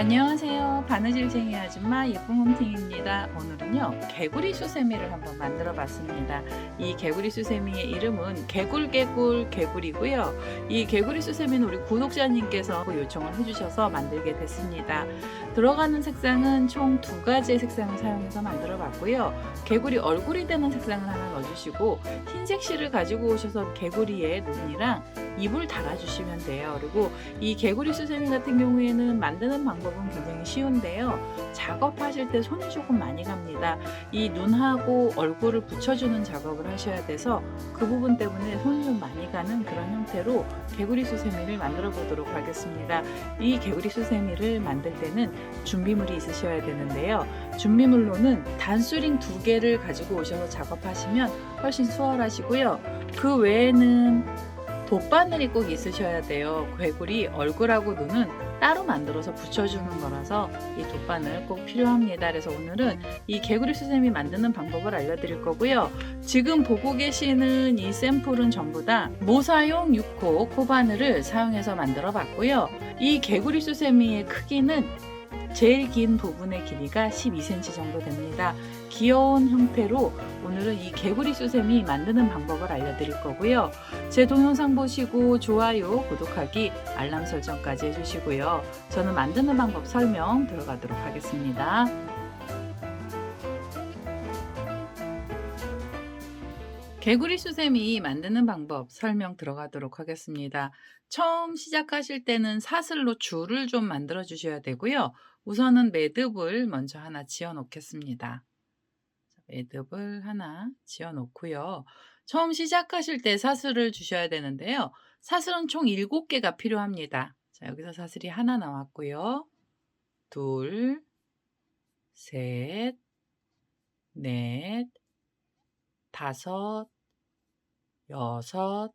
안녕하세요. 바느질쟁이 아줌마 예쁜 홈팅입니다. 오늘은요 개구리 수세미를 한번 만들어 봤습니다. 이 개구리 수세미의 이름은 개굴개굴 개구리고요. 이 개구리 수세미는 우리 구독자님께서 요청을 해주셔서 만들게 됐습니다. 들어가는 색상은 총 2가지의 색상을 사용해서 만들어 봤고요. 개구리 얼굴이 되는 색상을 하나 넣어주시고 흰색 실을 가지고 오셔서 개구리의 눈이랑 입을 달아주시면 돼요. 그리고 이 개구리 수세미 같은 경우에는 만드는 방법은 굉장히 쉬운데요. 작업하실 때 손이 조금 많이 갑니다. 이 눈하고 얼굴을 붙여주는 작업을 하셔야 돼서 그 부분 때문에 손이 좀 많이 가는 그런 형태로 개구리 수세미를 만들어 보도록 하겠습니다. 이 개구리 수세미를 만들 때는 준비물이 있으셔야 되는데요. 준비물로는 단수링 2개를 가지고 오셔서 작업하시면 훨씬 수월하시고요. 그 외에는 돗바늘이 꼭 있으셔야 돼요. 개구리 얼굴하고 눈은 따로 만들어서 붙여주는 거라서 이 돗바늘 꼭 필요합니다. 그래서 오늘은 이 개구리 수세미 만드는 방법을 알려드릴 거고요. 지금 보고 계시는 이 샘플은 전부 다 모사용 6호 코바늘을 사용해서 만들어 봤고요. 이 개구리 수세미의 크기는 제일 긴 부분의 길이가 12cm 정도 됩니다. 귀여운 형태로 오늘은 이 개구리 수세미 만드는 방법을 알려드릴 거고요. 제 동영상 보시고 좋아요, 구독하기, 알람 설정까지 해주시고요. 저는 만드는 방법 설명 들어가도록 하겠습니다. 개구리 수세미 만드는 방법 설명 들어가도록 하겠습니다. 처음 시작하실 때는 사슬로 줄을 좀 만들어 주셔야 되고요. 우선은 매듭을 먼저 하나 지어 놓겠습니다. 매듭을 하나 지어 놓고요. 처음 시작하실 때 사슬을 주셔야 되는데요. 사슬은 총 7개가 필요합니다. 자, 여기서 사슬이 하나 나왔고요. 둘, 셋, 넷, 다섯, 여섯,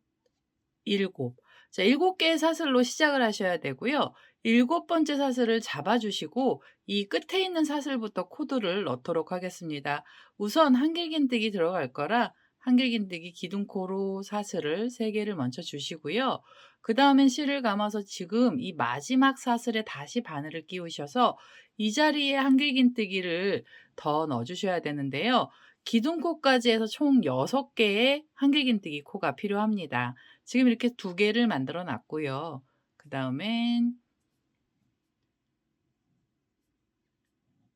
일곱. 자, 7개의 사슬로 시작을 하셔야 되고요. 7번째 사슬을 잡아주시고 이 끝에 있는 사슬부터 코드를 넣도록 하겠습니다. 우선 한길긴뜨기 들어갈 거라 한길긴뜨기 기둥코로 사슬을 3개를 먼저 주시고요. 그 다음엔 실을 감아서 지금 이 마지막 사슬에 다시 바늘을 끼우셔서 이 자리에 한길긴뜨기를 더 넣어주셔야 되는데요. 기둥코까지 해서 총 6개의 한길긴뜨기 코가 필요합니다. 지금 이렇게 2개를 만들어 놨고요. 그 다음엔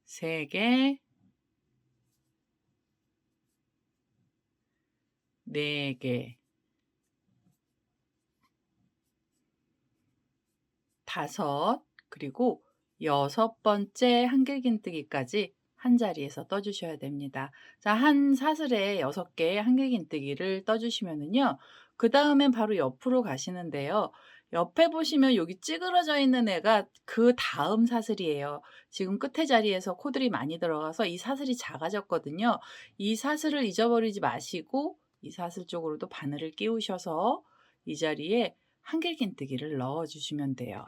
3개, 4개, 5, 그리고 6번째 한길긴뜨기까지 한 자리에서 떠주셔야 됩니다. 자, 한 사슬에 6개의 한길긴뜨기를 떠주시면은요. 그 다음엔 바로 옆으로 가시는데요. 옆에 보시면 여기 찌그러져 있는 애가 그 다음 사슬이에요. 지금 끝에 자리에서 코들이 많이 들어가서 이 사슬이 작아졌거든요. 이 사슬을 잊어버리지 마시고 이 사슬 쪽으로도 바늘을 끼우셔서 이 자리에 한길긴뜨기를 넣어 주시면 돼요.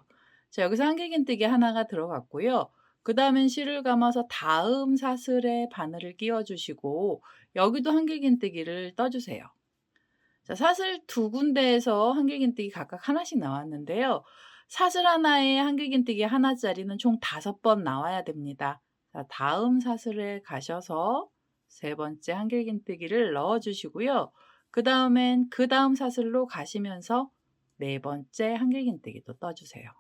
자, 여기서 한길긴뜨기 하나가 들어갔고요. 그 다음엔 실을 감아서 다음 사슬에 바늘을 끼워 주시고 여기도 한길긴뜨기를 떠주세요. 자, 사슬 2군데에서 한길긴뜨기 각각 하나씩 나왔는데요. 사슬 하나에 한길긴뜨기 하나짜리는 총 5번 나와야 됩니다. 자, 다음 사슬에 가셔서 3번째 한길긴뜨기를 넣어 주시고요. 그 다음엔 그 다음 사슬로 가시면서 4번째 한길긴뜨기도 떠주세요.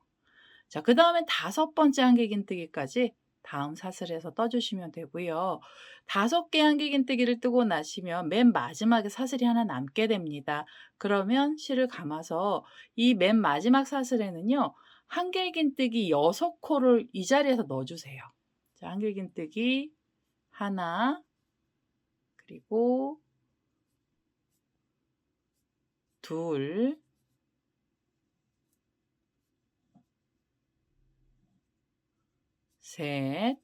자, 그 다음엔 5번째 한길긴뜨기까지 다음 사슬에서 떠주시면 되고요. 5개 한길긴뜨기를 뜨고 나시면 맨 마지막에 사슬이 하나 남게 됩니다. 그러면 실을 감아서 이 맨 마지막 사슬에는요. 한길긴뜨기 6코를 이 자리에서 넣어주세요. 자, 한길긴뜨기 하나, 그리고 둘, 셋,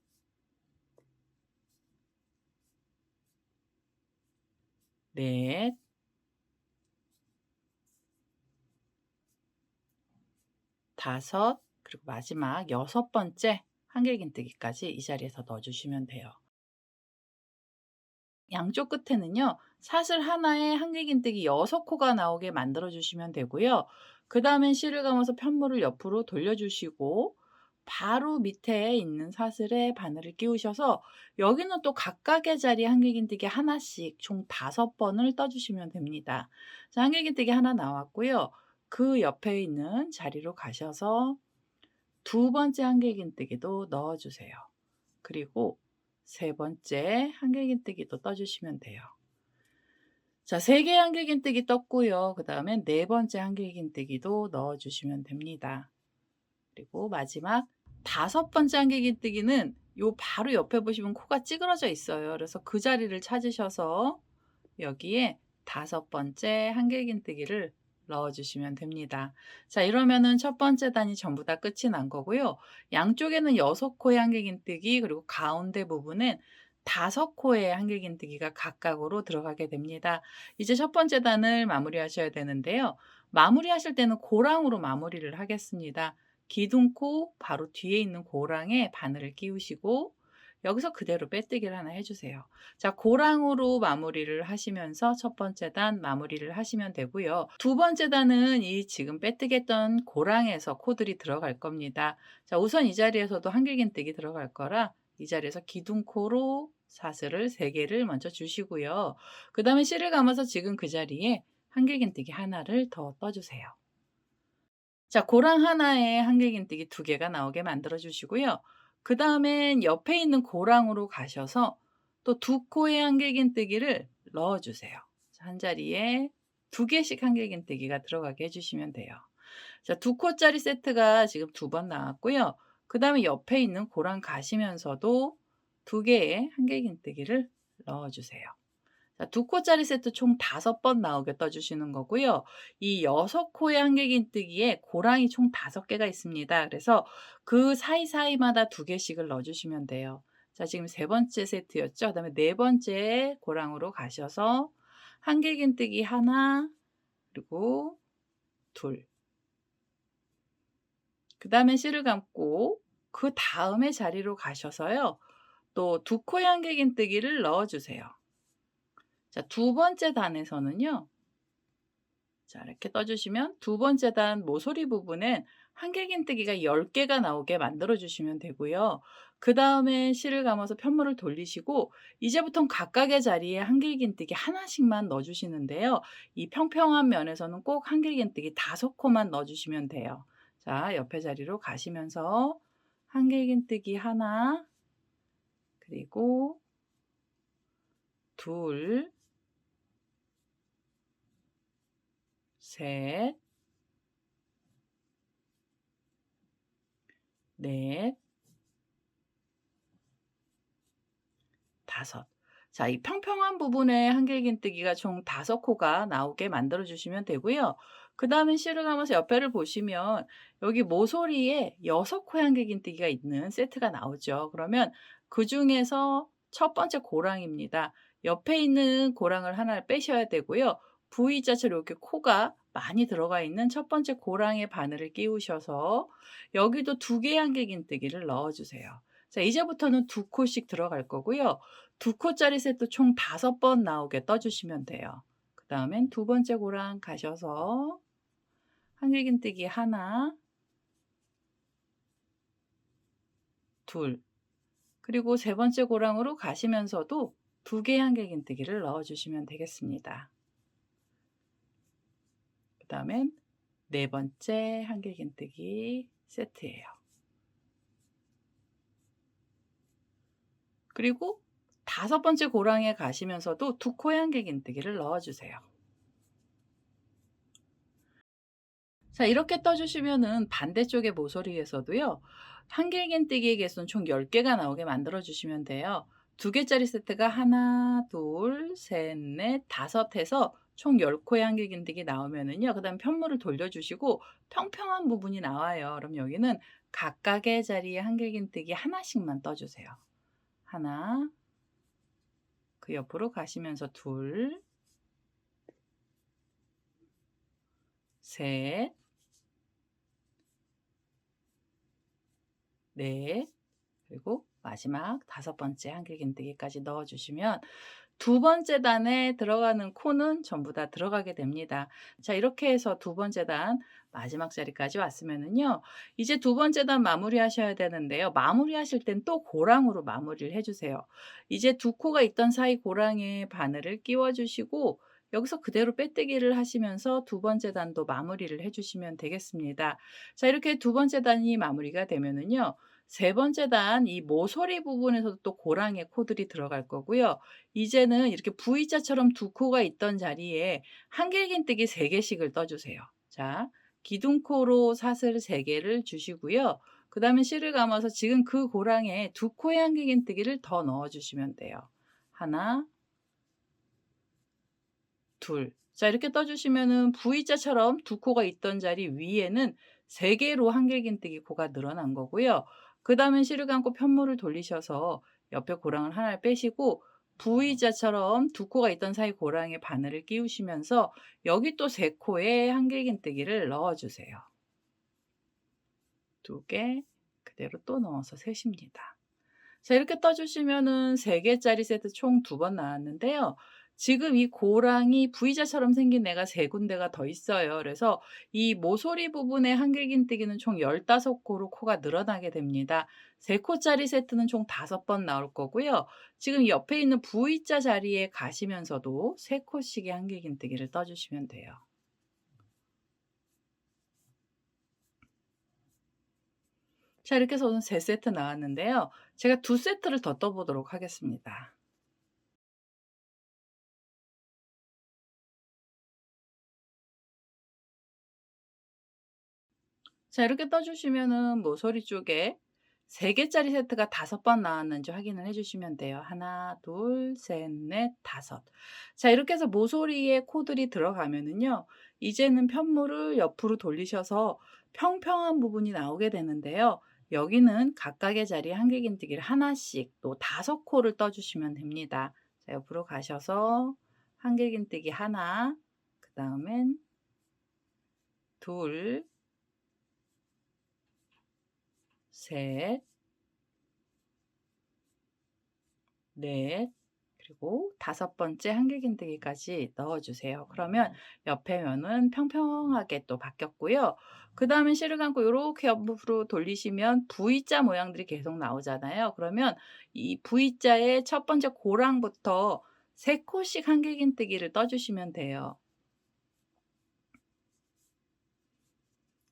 넷, 다섯, 그리고 마지막 6번째 한길긴뜨기까지 이 자리에서 넣어주시면 돼요. 양쪽 끝에는요. 사슬 하나에 한길긴뜨기 6코가 나오게 만들어 주시면 되고요. 그 다음엔 실을 감아서 편물을 옆으로 돌려주시고 바로 밑에 있는 사슬에 바늘을 끼우셔서 여기는 또 각각의 자리에 한길긴뜨기 하나씩 총 5번을 떠주시면 됩니다. 자, 한길긴뜨기 하나 나왔고요. 그 옆에 있는 자리로 가셔서 두 번째 한길긴뜨기도 넣어주세요. 그리고 세 번째 한길긴뜨기도 떠주시면 돼요. 자, 3개의 한길긴뜨기 떴고요. 그 다음에 네 번째 한길긴뜨기도 넣어주시면 됩니다. 그리고 마지막 5번째 한길긴뜨기는 요 바로 옆에 보시면 코가 찌그러져 있어요. 그래서 그 자리를 찾으셔서 여기에 5번째 한길긴뜨기를 넣어주시면 됩니다. 자, 이러면은 첫 번째 단이 전부 다 끝이 난 거고요. 양쪽에는 6코의 한길긴뜨기, 그리고 가운데 부분엔 5코의 한길긴뜨기가 각각으로 들어가게 됩니다. 이제 첫 번째 단을 마무리하셔야 되는데요. 마무리하실 때는 고랑으로 마무리를 하겠습니다. 기둥코 바로 뒤에 있는 고랑에 바늘을 끼우시고 여기서 그대로 빼뜨기를 하나 해주세요. 자, 고랑으로 마무리를 하시면서 첫 번째 단 마무리를 하시면 되고요. 두 번째 단은 이 지금 빼뜨기 했던 고랑에서 코들이 들어갈 겁니다. 자, 우선 이 자리에서도 한길긴뜨기 들어갈 거라 이 자리에서 기둥코로 사슬을 3개를 먼저 주시고요. 그 다음에 실을 감아서 지금 그 자리에 한길긴뜨기 하나를 더 떠주세요. 자, 고랑 하나에 한길긴뜨기 2개가 나오게 만들어 주시고요. 그 다음엔 옆에 있는 고랑으로 가셔서 또 2코의 한길긴뜨기를 넣어 주세요. 한 자리에 2개씩 한길긴뜨기가 들어가게 해주시면 돼요. 자, 2코짜리 세트가 지금 2번 나왔고요. 그 다음에 옆에 있는 고랑 가시면서도 2개의 한길긴뜨기를 넣어 주세요. 자, 2코짜리 세트 총 5번 나오게 떠주시는 거고요. 이 6코의 한길긴뜨기에 고랑이 총 5개가 있습니다. 그래서 그 사이사이마다 2개씩을 넣어주시면 돼요. 자, 지금 3번째 세트였죠. 그 다음에 4번째 고랑으로 가셔서 한길긴뜨기 하나, 그리고 둘. 그 다음에 실을 감고 그 다음에 자리로 가셔서요. 또 2코의 한길긴뜨기를 넣어주세요. 자, 두 번째 단에서는요. 자, 이렇게 떠주시면 두 번째 단 모서리 부분엔 한길긴뜨기가 10개가 나오게 만들어 주시면 되고요. 그 다음에 실을 감아서 편물을 돌리시고 이제부터는 각각의 자리에 한길긴뜨기 하나씩만 넣어주시는데요. 이 평평한 면에서는 꼭 한길긴뜨기 5코만 넣어주시면 돼요. 자, 옆에 자리로 가시면서 한길긴뜨기 하나, 그리고 둘, 셋, 넷, 5. 자, 이 평평한 부분에 한길긴뜨기가 총 5코가 나오게 만들어 주시면 되고요. 그 다음에 실을 감아서 옆에를 보시면 여기 모서리에 6코의 한길긴뜨기가 있는 세트가 나오죠. 그러면 그 중에서 첫 번째 고랑입니다. 옆에 있는 고랑을 하나 빼셔야 되고요. V자처럼 이렇게 코가 많이 들어가 있는 첫 번째 고랑에 바늘을 끼우셔서 여기도 2개의 한길긴뜨기를 넣어주세요. 자, 이제부터는 2코씩 들어갈 거고요. 2코짜리 세트 총 5번 나오게 떠주시면 돼요. 그 다음엔 두 번째 고랑 가셔서 한길긴뜨기 하나, 둘, 그리고 세 번째 고랑으로 가시면서도 2개의 한길긴뜨기를 넣어주시면 되겠습니다. 그 다음엔 네 번째 한길긴뜨기 세트예요. 그리고 5번째 고랑에 가시면서도 2코의 한길긴뜨기를 넣어주세요. 자, 이렇게 떠주시면은 반대쪽의 모서리에서도요. 한길긴뜨기의 개수는 총 10개가 나오게 만들어 주시면 돼요. 2개짜리 세트가 하나, 둘, 셋, 넷, 5 해서 총 10코의 한길긴뜨기 나오면은요. 그다음에 편물을 돌려주시고 평평한 부분이 나와요. 그럼 여기는 각각의 자리에 한길긴뜨기 하나씩만 떠주세요. 하나, 그 옆으로 가시면서 둘, 셋, 넷, 그리고 마지막 5번째 한길긴뜨기까지 넣어주시면 두 번째 단에 들어가는 코는 전부 다 들어가게 됩니다. 자, 이렇게 해서 두 번째 단 마지막 자리까지 왔으면은요. 이제 두 번째 단 마무리하셔야 되는데요. 마무리하실 땐 또 고랑으로 마무리를 해주세요. 이제 두 코가 있던 사이 고랑에 바늘을 끼워주시고 여기서 그대로 빼뜨기를 하시면서 두 번째 단도 마무리를 해주시면 되겠습니다. 자, 이렇게 두 번째 단이 마무리가 되면은요. 세 번째 단 이 모서리 부분에서도 또 고랑의 코들이 들어갈 거고요. 이제는 이렇게 V자처럼 두 코가 있던 자리에 한길긴뜨기 3개씩을 떠주세요. 자, 기둥코로 사슬 3개를 주시고요. 그 다음에 실을 감아서 지금 그 고랑에 두 코의 한길긴뜨기를 더 넣어주시면 돼요. 하나, 둘. 자, 이렇게 떠주시면은 V자처럼 두 코가 있던 자리 위에는 3개로 한길긴뜨기 코가 늘어난 거고요. 그 다음에 실을 감고 편물을 돌리셔서 옆에 고랑을 하나를 빼시고 V자처럼 두 코가 있던 사이 고랑에 바늘을 끼우시면서 여기 또 3코에 한길긴뜨기를 넣어주세요. 2개 그대로 또 넣어서 셋입니다. 자, 이렇게 떠주시면은 3개짜리 세트 총 2번 나왔는데요. 지금 이 고랑이 V자처럼 생긴 애가 3군데가 더 있어요. 그래서 이 모서리 부분에 한길긴뜨기는 총 15코로 코가 늘어나게 됩니다. 3코짜리 세트는 총 5번 나올 거고요. 지금 옆에 있는 V자 자리에 가시면서도 3코씩의 한길긴뜨기를 떠주시면 돼요. 자, 이렇게 해서 오늘 3세트 나왔는데요. 제가 2세트를 더 떠보도록 하겠습니다. 자, 이렇게 떠주시면은 모서리 쪽에 3개짜리 세트가 5번 나왔는지 확인을 해주시면 돼요. 하나, 둘, 셋, 넷, 5. 자, 이렇게 해서 모서리에 코들이 들어가면은요. 이제는 편물을 옆으로 돌리셔서 평평한 부분이 나오게 되는데요. 여기는 각각의 자리에 한길긴뜨기를 하나씩 또 5코를 떠주시면 됩니다. 자, 옆으로 가셔서 한길긴뜨기 하나, 그 다음엔 둘, 셋, 넷, 그리고 5번째 한길긴뜨기까지 넣어주세요. 그러면 옆에 면은 평평하게 또 바뀌었고요. 그 다음에 실을 감고 이렇게 옆으로 돌리시면 V자 모양들이 계속 나오잖아요. 그러면 이 V자의 첫 번째 고랑부터 3코씩 한길긴뜨기를 떠주시면 돼요.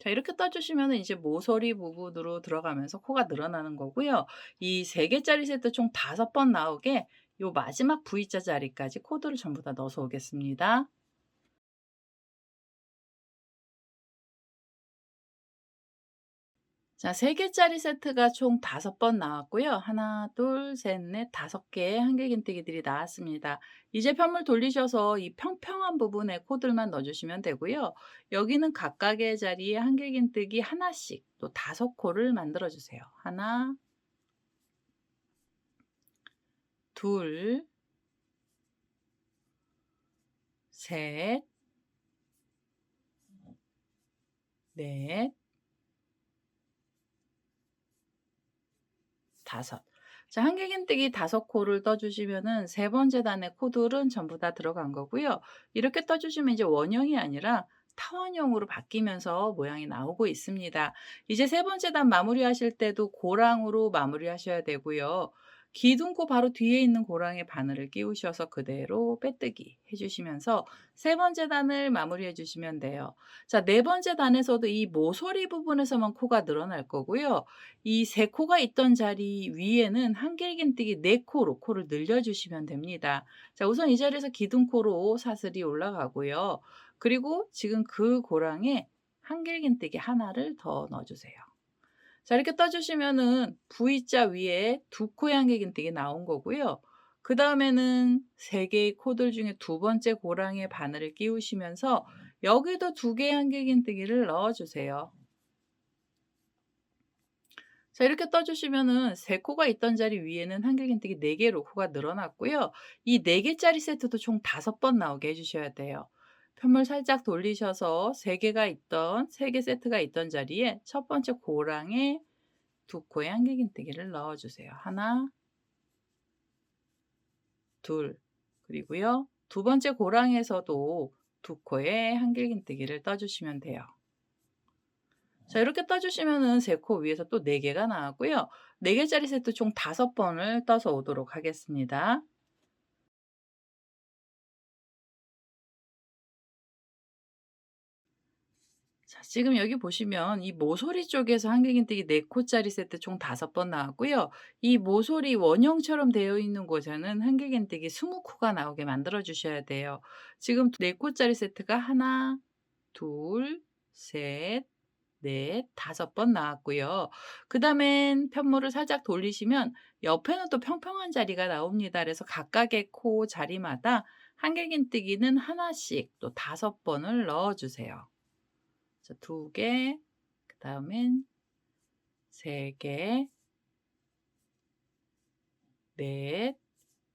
자, 이렇게 떠주시면 이제 모서리 부분으로 들어가면서 코가 늘어나는 거고요. 이 3개짜리 세트 총 5번 나오게 요 마지막 V자 자리까지 코드를 전부 다 넣어서 오겠습니다. 자, 3개짜리 세트가 총 5번 나왔고요. 하나, 둘, 셋, 넷, 5개의 한길긴뜨기들이 나왔습니다. 이제 편물 돌리셔서 이 평평한 부분에 코들만 넣어주시면 되고요. 여기는 각각의 자리에 한길긴뜨기 하나씩 또 5코를 만들어주세요. 하나, 둘, 셋, 넷, 5. 자, 한길긴뜨기 5코를 떠주시면은 세 번째 단의 코들은 전부 다 들어간 거고요. 이렇게 떠주시면 이제 원형이 아니라 타원형으로 바뀌면서 모양이 나오고 있습니다. 이제 세 번째 단 마무리하실 때도 고랑으로 마무리하셔야 되고요. 기둥코 바로 뒤에 있는 고랑에 바늘을 끼우셔서 그대로 빼뜨기 해주시면서 세 번째 단을 마무리해 주시면 돼요. 자, 네 번째 단에서도 이 모서리 부분에서만 코가 늘어날 거고요. 이 3코가 있던 자리 위에는 한길긴뜨기 4코로 코를 늘려주시면 됩니다. 자, 우선 이 자리에서 기둥코로 사슬이 올라가고요. 그리고 지금 그 고랑에 한길긴뜨기 하나를 더 넣어주세요. 자, 이렇게 떠주시면은 V자 위에 2코의 한길긴뜨기 나온 거고요. 그 다음에는 3개의 코들 중에 두 번째 고랑에 바늘을 끼우시면서 여기도 2개의 한길긴뜨기를 넣어주세요. 자, 이렇게 떠주시면은 3코가 있던 자리 위에는 한길긴뜨기 4개로 코가 늘어났고요. 이 4개짜리 세트도 총 5번 나오게 해주셔야 돼요. 편물 살짝 돌리셔서 3개 세트가 있던 자리에 첫 번째 고랑에 두 코에 한길긴뜨기를 넣어주세요. 하나, 둘, 그리고요. 두 번째 고랑에서도 두 코에 한길긴뜨기를 떠주시면 돼요. 자, 이렇게 떠주시면은 세 코 위에서 또 4개가 나왔고요. 4개짜리 세트 총 5번을 떠서 오도록 하겠습니다. 자, 지금 여기 보시면 이 모서리 쪽에서 한길긴뜨기 4코짜리 세트 총 5번 나왔고요. 이 모서리 원형처럼 되어 있는 곳에는 한길긴뜨기 20코가 나오게 만들어 주셔야 돼요. 지금 4코짜리 세트가 하나, 둘, 셋, 넷, 5번 나왔고요. 그다음엔 편물을 살짝 돌리시면 옆에는 또 평평한 자리가 나옵니다. 그래서 각각의 코 자리마다 한길긴뜨기는 하나씩 또 5번을 넣어 주세요. 자, 2개, 그다음엔 3개, 넷,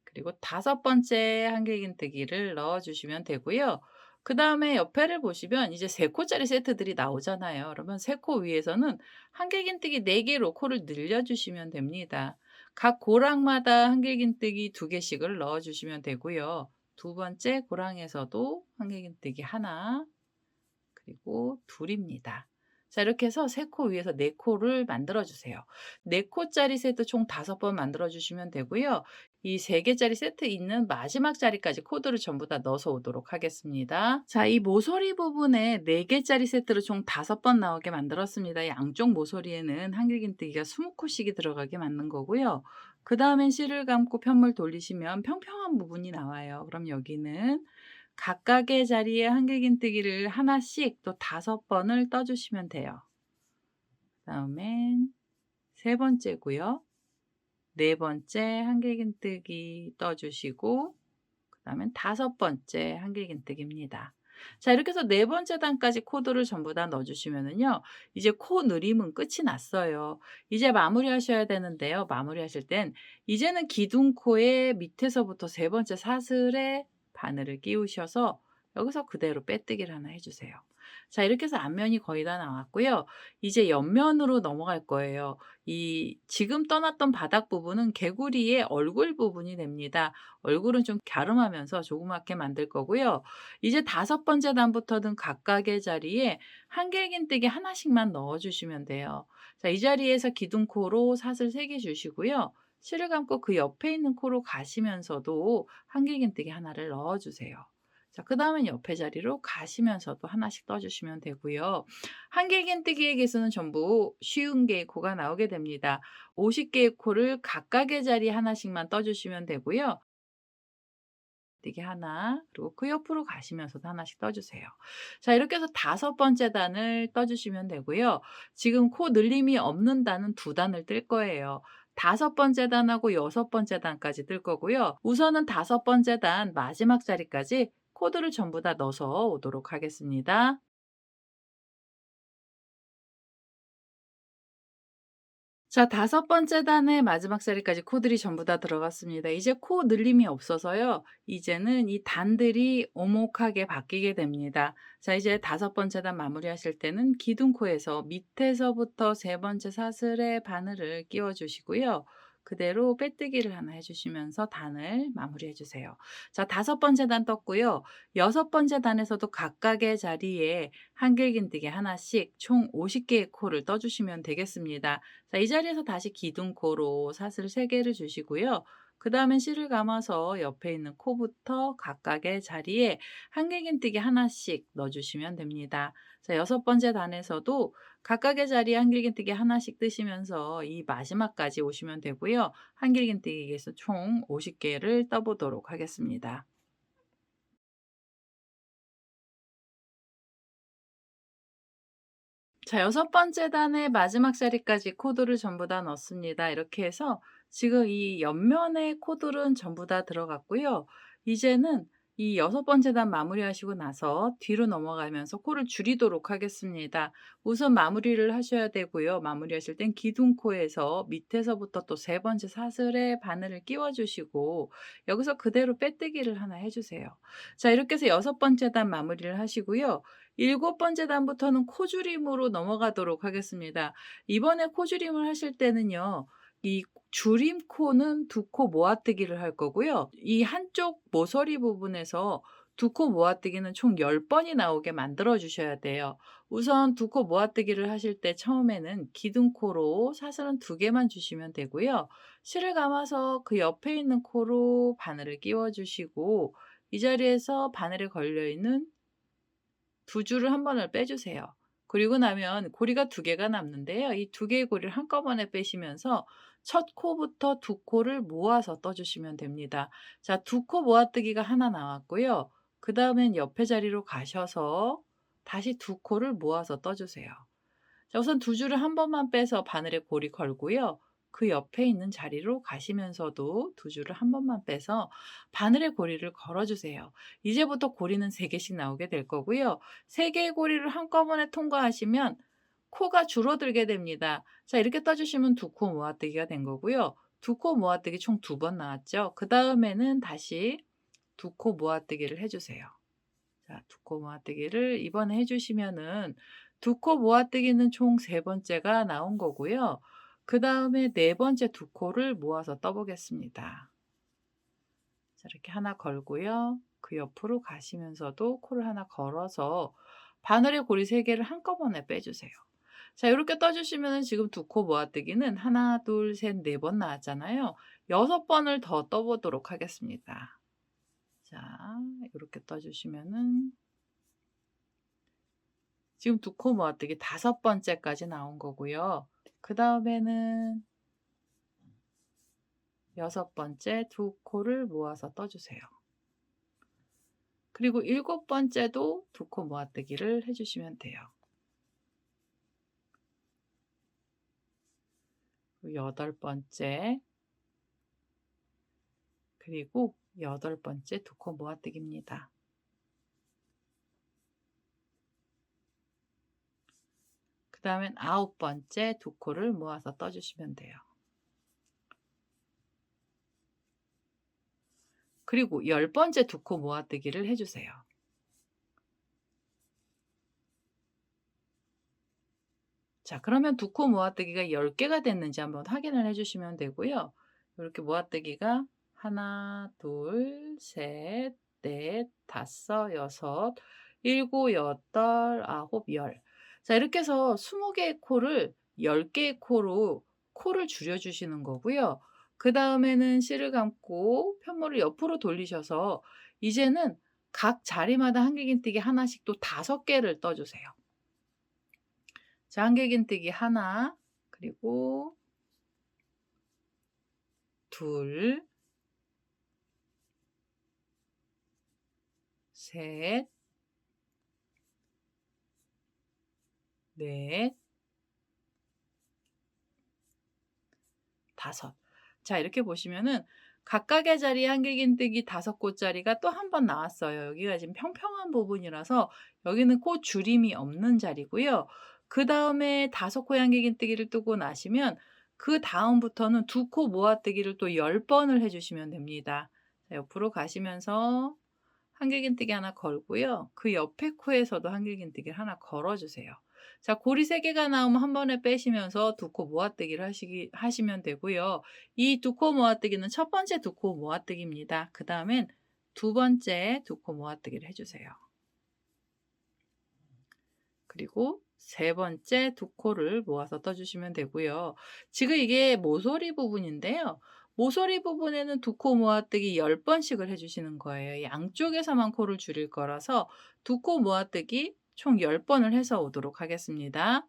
그리고 5번째 한길긴뜨기를 넣어 주시면 되고요. 그다음에 옆에를 보시면 이제 3코짜리 세트들이 나오잖아요. 그러면 3코 위에서는 한길긴뜨기 4개로 코를 늘려 주시면 됩니다. 각 고랑마다 한길긴뜨기 2개씩을 넣어 주시면 되고요. 두 번째 고랑에서도 한길긴뜨기 하나, 그리고 둘입니다. 자, 이렇게 해서 3코 위에서 4코를 만들어 주세요. 4코짜리 세트 총 5번 만들어 주시면 되고요. 이 3개짜리 세트 있는 마지막 자리까지 코드를 전부 다 넣어서 오도록 하겠습니다. 자, 이 모서리 부분에 4개짜리 세트로 총 5번 나오게 만들었습니다. 양쪽 모서리에는 한길긴뜨기가 20코씩이 들어가게 만든 거고요. 그 다음엔 실을 감고 편물 돌리시면 평평한 부분이 나와요. 그럼 여기는 각각의 자리에 한길긴뜨기를 하나씩 또 5번을 떠주시면 돼요. 그다음엔 세 번째고요. 네 번째 한길긴뜨기 떠주시고 그다음엔 5번째 한길긴뜨기입니다. 자, 이렇게 해서 네 번째 단까지 코드를 전부 다 넣어주시면은요. 이제 코 늘림은 끝이 났어요. 이제 마무리하셔야 되는데요. 마무리하실 땐 이제는 기둥코의 밑에서부터 세 번째 사슬에 바늘을 끼우셔서 여기서 그대로 빼뜨기를 하나 해주세요. 자, 이렇게 해서 앞면이 거의 다 나왔고요. 이제 옆면으로 넘어갈 거예요. 이 지금 떠났던 바닥 부분은 개구리의 얼굴 부분이 됩니다. 얼굴은 좀 갸름하면서 조그맣게 만들 거고요. 이제 5번째 단부터는 각각의 자리에 한길긴뜨기 하나씩만 넣어 주시면 돼요. 자, 이 자리에서 기둥코로 사슬 3개 주시고요. 실을 감고 그 옆에 있는 코로 가시면서도 한길긴뜨기 하나를 넣어 주세요. 자, 그다음엔 옆에 자리로 가시면서도 하나씩 떠 주시면 되고요. 한길긴뜨기의 개수는 전부 쉬운 개의 코가 나오게 됩니다. 50개의 코를 각각의 자리 하나씩만 떠 주시면 되고요. 뜨기 하나, 그리고 그 옆으로 가시면서도 하나씩 떠주세요. 자, 이렇게 해서 5번째 단을 떠주시면 되고요. 지금 코 늘림이 없는 단은 2단을 뜰 거예요. 5번째 단하고 6번째 단까지 뜰 거고요. 우선은 5번째 단 마지막 자리까지 코드를 전부 다 넣어서 오도록 하겠습니다. 자, 5번째 단의 마지막 자리까지 코들이 전부 다 들어갔습니다. 이제 코 늘림이 없어서요. 이제는 이 단들이 오목하게 바뀌게 됩니다. 자, 이제 5번째 단 마무리하실 때는 기둥코에서 밑에서부터 세 번째 사슬에 바늘을 끼워 주시고요. 그대로 빼뜨기를 하나 해주시면서 단을 마무리해 주세요. 자, 5번째 단 떴고요. 6번째 단에서도 각각의 자리에 한길긴뜨기 하나씩 총 50개의 코를 떠주시면 되겠습니다. 자, 이 자리에서 다시 기둥코로 사슬 3개를 주시고요. 그 다음엔 실을 감아서 옆에 있는 코부터 각각의 자리에 한길긴뜨기 하나씩 넣어주시면 됩니다. 자, 6번째 단에서도 각각의 자리에 한길긴뜨기 하나씩 뜨시면서 이 마지막까지 오시면 되고요. 한길긴뜨기에서 총 50개를 떠보도록 하겠습니다. 자, 6번째 단의 마지막 자리까지 코드를 전부 다 넣습니다. 이렇게 해서 지금 이 옆면의 코드는 전부 다 들어갔고요. 이제는 이 6번째 단 마무리하시고 나서 뒤로 넘어가면서 코를 줄이도록 하겠습니다. 우선 마무리를 하셔야 되고요. 마무리하실 땐 기둥코에서 밑에서부터 또 세 번째 사슬에 바늘을 끼워 주시고 여기서 그대로 빼뜨기를 하나 해 주세요. 자, 이렇게 해서 6번째 단 마무리를 하시고요. 7번째 단부터는 코줄임으로 넘어가도록 하겠습니다. 이번에 코줄임을 하실 때는요. 이 줄임 코는 두 코 모아뜨기를 할 거고요. 이 한쪽 모서리 부분에서 두 코 모아뜨기는 총 10번이 나오게 만들어 주셔야 돼요. 우선 두 코 모아뜨기를 하실 때 처음에는 기둥코로 사슬은 2개만 주시면 되고요. 실을 감아서 그 옆에 있는 코로 바늘을 끼워 주시고 이 자리에서 바늘에 걸려 있는 두 줄을 한 번을 빼주세요. 그리고 나면 고리가 2개가 남는데요. 이 2개의 고리를 한꺼번에 빼시면서 첫 코부터 두 코를 모아서 떠주시면 됩니다. 자, 두 코 모아뜨기가 하나 나왔고요. 그 다음엔 옆에 자리로 가셔서 다시 두 코를 모아서 떠주세요. 자, 우선 두 줄을 한 번만 빼서 바늘에 고리 걸고요. 그 옆에 있는 자리로 가시면서도 두 줄을 한 번만 빼서 바늘에 고리를 걸어주세요. 이제부터 고리는 3개씩 나오게 될 거고요. 3개의 고리를 한꺼번에 통과하시면 코가 줄어들게 됩니다. 자, 이렇게 떠주시면 두 코 모아뜨기가 된 거고요. 두 코 모아뜨기 총 2번 나왔죠. 그 다음에는 다시 두 코 모아뜨기를 해주세요. 자, 두 코 모아뜨기를 이번에 해주시면은 두 코 모아뜨기는 총 3번째가 나온 거고요. 그 다음에 4번째 두 코를 모아서 떠보겠습니다. 자, 이렇게 하나 걸고요. 그 옆으로 가시면서도 코를 하나 걸어서 바늘의 고리 3개를 한꺼번에 빼주세요. 자, 이렇게 떠주시면 지금 두 코 모아뜨기는 하나, 둘, 셋, 4번 나왔잖아요. 6번을 더 떠보도록 하겠습니다. 자, 이렇게 떠주시면은 지금 두 코 모아뜨기 5번째까지 나온 거고요. 그 다음에는 6번째 두 코를 모아서 떠주세요. 그리고 7번째도 두 코 모아뜨기를 해주시면 돼요. 8번째 그리고 8번째 두 코 모아뜨기입니다. 그 다음엔 9번째 두 코를 모아서 떠주시면 돼요. 그리고 10번째 두 코 모아뜨기를 해주세요. 자, 그러면 두 코 모아뜨기가 10개가 됐는지 한번 확인을 해주시면 되고요. 이렇게 모아뜨기가 하나, 둘, 셋, 넷, 다섯, 여섯, 일곱, 여덟, 아홉, 열. 자, 이렇게 해서 20개의 코를 10개의 코로 코를 줄여주시는 거고요. 그 다음에는 실을 감고 편물을 옆으로 돌리셔서 이제는 각 자리마다 한길긴뜨기 하나씩 또 5개를 떠주세요. 자, 한길긴뜨기 하나, 그리고 둘, 셋, 넷, 다섯. 자, 이렇게 보시면은 각각의 자리에 한길긴뜨기 5곳짜리가 또 한 번 나왔어요. 여기가 지금 평평한 부분이라서 여기는 코 줄임이 없는 자리고요. 그 다음에 5코의 한길긴뜨기를 뜨고 나시면 그 다음부터는 두 코 모아뜨기를 또 10번을 해주시면 됩니다. 자, 옆으로 가시면서 한길긴뜨기 하나 걸고요. 그 옆에 코에서도 한길긴뜨기를 하나 걸어주세요. 자, 고리 3개가 나오면 한 번에 빼시면서 두 코 모아뜨기를 하시면 되고요. 이 두 코 모아뜨기는 첫 번째 두 코 모아뜨기입니다. 그 다음엔 두 번째 두 코 모아뜨기를 해주세요. 그리고 세 번째 두 코를 모아서 떠주시면 되고요. 지금 이게 모서리 부분인데요. 모서리 부분에는 두 코 모아뜨기 10번씩을 해주시는 거예요. 양쪽에서만 코를 줄일 거라서 두 코 모아뜨기 총 10번을 해서 오도록 하겠습니다.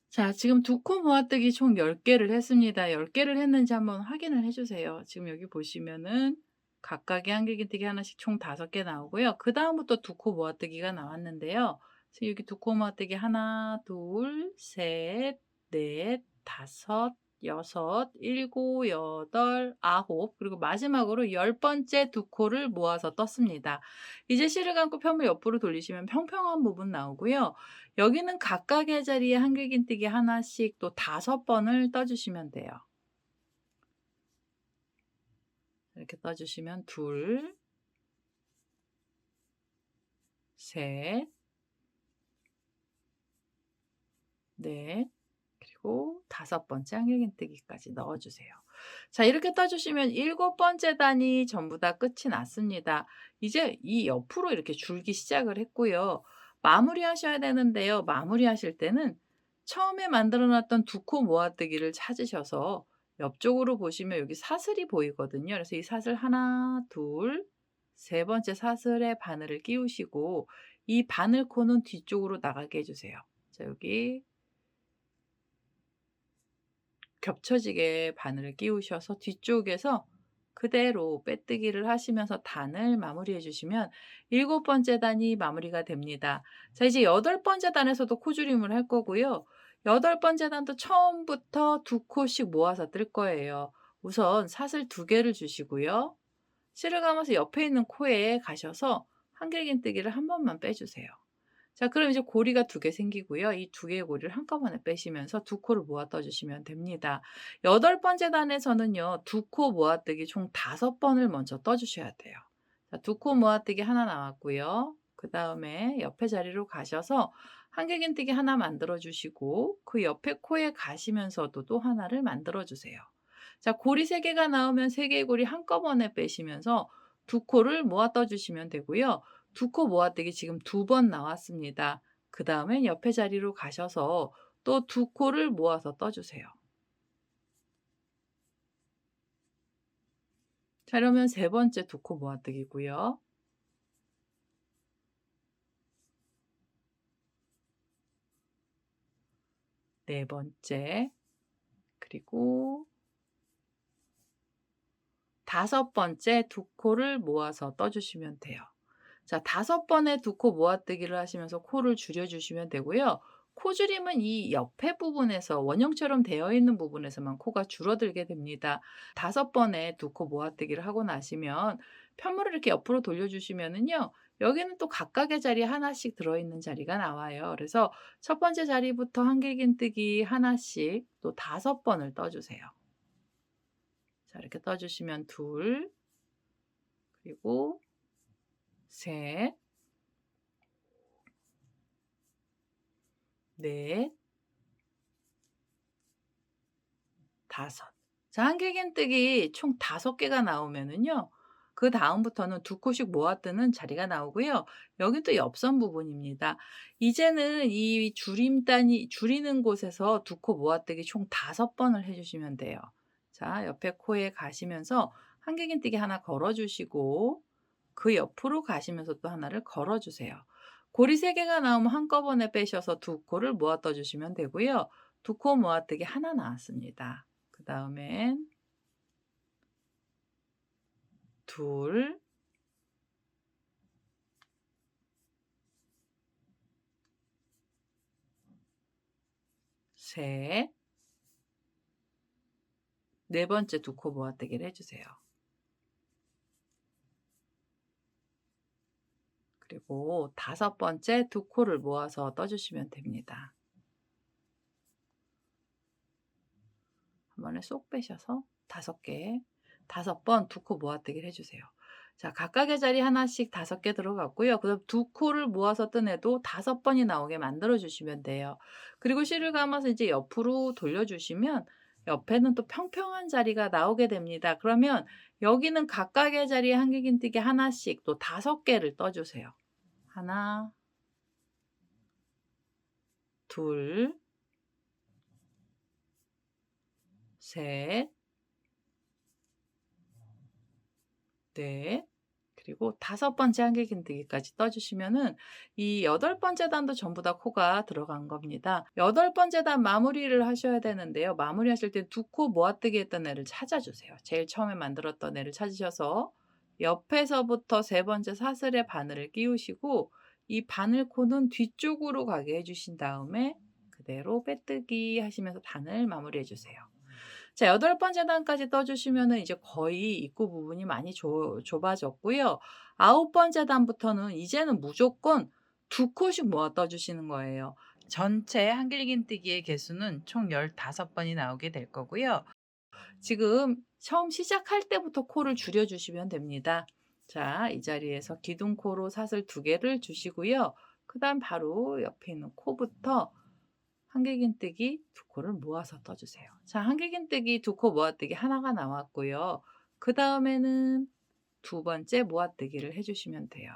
자, 지금 두 코 모아뜨기 총 10개를 했습니다. 10개를 했는지 한번 확인을 해주세요. 지금 여기 보시면은 각각의 한길긴뜨기 하나씩 총 5개 나오고요. 그 다음부터 두 코 모아뜨기가 나왔는데요. 지금 여기 두 코 모아뜨기 하나, 둘, 셋, 넷, 다섯, 여섯, 일곱, 여덟, 아홉, 그리고 마지막으로 10번째 두 코를 모아서 떴습니다. 이제 실을 감고 편물 옆으로 돌리시면 평평한 부분 나오고요. 여기는 각각의 자리에 한길긴뜨기 하나씩 또 5번을 떠주시면 돼요. 이렇게 떠주시면 둘, 셋, 넷, 그리고 다섯 번째 한길긴뜨기까지 넣어주세요. 자, 이렇게 떠주시면 일곱 번째 단이 전부 다 끝이 났습니다. 이제 이 옆으로 이렇게 줄기 시작을 했고요. 마무리하셔야 되는데요. 마무리하실 때는 처음에 만들어 놨던 두 코 모아뜨기를 찾으셔서 옆쪽으로 보시면 여기 사슬이 보이거든요. 그래서 이 사슬 하나, 둘, 세 번째 사슬에 바늘을 끼우시고 이 바늘코는 뒤쪽으로 나가게 해주세요. 자, 여기 겹쳐지게 바늘을 끼우셔서 뒤쪽에서 그대로 빼뜨기를 하시면서 단을 마무리해 주시면 일곱 번째 단이 마무리가 됩니다. 자, 이제 여덟 번째 단에서도 코줄임을 할 거고요. 여덟 번째 단도 처음부터 두 코씩 모아서 뜰 거예요. 우선 사슬 두 개를 주시고요. 실을 감아서 옆에 있는 코에 가셔서 한길긴뜨기를 한 번만 빼주세요. 자, 그럼 이제 고리가 두 개 생기고요. 이 두 개의 고리를 한꺼번에 빼시면서 두 코를 모아 떠 주시면 됩니다. 여덟 번째 단에서는요. 두 코 모아뜨기 총 다섯 번을 먼저 떠 주셔야 돼요. 자, 두 코 모아뜨기 하나 나왔고요. 그다음에 옆에 자리로 가셔서 한길긴뜨기 하나 만들어 주시고 그 옆에 코에 가시면서도 또 하나를 만들어 주세요. 자, 고리 세 개가 나오면 세 개의 고리 한꺼번에 빼시면서 두 코를 모아 떠 주시면 되고요. 두 코 모아뜨기 지금 두 번 나왔습니다. 그다음엔 옆에 자리로 가셔서 또 두 코를 모아서 떠 주세요. 자, 그러면 세 번째 두 코 모아뜨기고요. 네 번째, 그리고 다섯 번째 두 코를 모아서 떠 주시면 돼요. 자, 다섯 번에 두 코 모아뜨기를 하시면서 코를 줄여 주시면 되고요. 코줄임은 이 옆에 부분에서 원형처럼 되어 있는 부분에서만 코가 줄어들게 됩니다. 다섯 번에 두 코 모아뜨기를 하고 나시면 편물을 이렇게 옆으로 돌려주시면은요. 여기는 또 각각의 자리에 하나씩 들어있는 자리가 나와요. 그래서 첫 번째 자리부터 한길긴뜨기 하나씩 또 다섯 번을 떠주세요. 자, 이렇게 떠주시면 둘, 그리고 셋, 넷, 다섯. 자, 한길긴뜨기 총 다섯 개가 나오면은요. 그다음부터는 두 코씩 모아 뜨는 자리가 나오고요. 여긴 또 옆선 부분입니다. 이제는 이 줄임단이 줄이는 곳에서 두 코 모아뜨기 총 다섯 번을 해 주시면 돼요. 자, 옆에 코에 가시면서 한길긴뜨기 하나 걸어 주시고 그 옆으로 가시면서 또 하나를 걸어 주세요. 고리 세 개가 나오면 한꺼번에 빼셔서 두 코를 모아 떠 주시면 되고요. 두 코 모아뜨기 하나 나왔습니다. 그다음엔 둘, 셋, 네 번째 두 코 모아뜨기를 해 주세요. 그리고 다섯 번째 두 코를 모아서 떠 주시면 됩니다. 한 번에 쏙 빼셔서 다섯 개, 다섯 번 두 코 모아뜨기를 해 주세요. 자, 각각의 자리 하나씩 다섯 개 들어갔고요. 그다음 두 코를 모아서 뜨내도 다섯 번이 나오게 만들어 주시면 돼요. 그리고 실을 감아서 이제 옆으로 돌려 주시면 옆에는 또 평평한 자리가 나오게 됩니다. 그러면 여기는 각각의 자리에 한길긴뜨기 하나씩 또 다섯 개를 떠 주세요. 하나, 둘, 셋, 넷, 그리고 다섯 번째 한길긴뜨기까지 떠 주시면은 이 여덟 번째 단도 전부 다 코가 들어간 겁니다. 여덟 번째 단 마무리를 하셔야 되는데요. 마무리하실 때 두 코 모아뜨기 했던 애를 찾아 주세요. 제일 처음에 만들었던 애를 찾으셔서 옆에서부터 세 번째 사슬에 바늘을 끼우시고 이 바늘코는 뒤쪽으로 가게 해 주신 다음에 그대로 빼뜨기 하시면서 단을 마무리해 주세요. 자, 여덟 번째 단까지 떠 주시면은 이제 거의 입구 부분이 많이 좁아졌고요. 아홉 번째 단부터는 이제는 무조건 두 코씩 모아 떠 주시는 거예요. 전체 한길긴뜨기의 개수는 총 15번이 나오게 될 거고요. 지금 처음 시작할 때부터 코를 줄여 주시면 됩니다. 자, 이 자리에서 기둥코로 사슬 2개를 주시고요. 그다음 바로 옆에 있는 코부터 한길긴뜨기 2코를 모아서 떠주세요. 자, 한길긴뜨기 2코 모아뜨기 하나가 나왔고요. 그 다음에는 2번째 모아뜨기를 해주시면 돼요.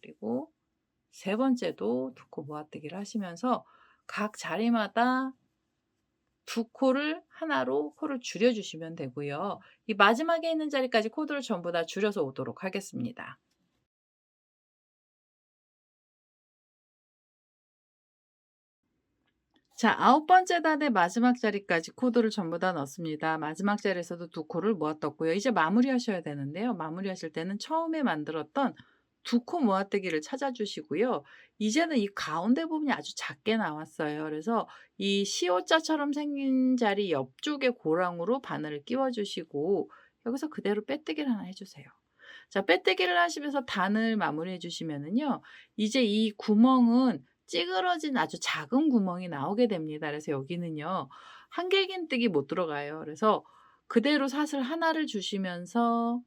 그리고 3번째도 2코 모아뜨기를 하시면서 각 자리마다 2코를 하나로 코를 줄여주시면 되고요. 이 마지막에 있는 자리까지 코드를 전부 다 줄여서 오도록 하겠습니다. 자, 9번째 단의 마지막 자리까지 코드를 전부 다 넣습니다. 마지막 자리에서도 2코를 모아떴고요. 이제 마무리하셔야 되는데요. 마무리하실 때는 처음에 만들었던 2코 모아뜨기를 찾아주시고요. 이제는 이 가운데 부분이 아주 작게 나왔어요. 그래서 이 시옷자처럼 생긴 자리 옆쪽에 고랑으로 바늘을 끼워주시고 여기서 그대로 빼뜨기를 하나 해주세요. 자, 빼뜨기를 하시면서 단을 마무리해 주시면은요. 이제 이 구멍은 찌그러진 아주 작은 구멍이 나오게 됩니다. 그래서 여기는요. 한길긴뜨기 못 들어가요. 그래서 그대로 사슬 하나를 주시면서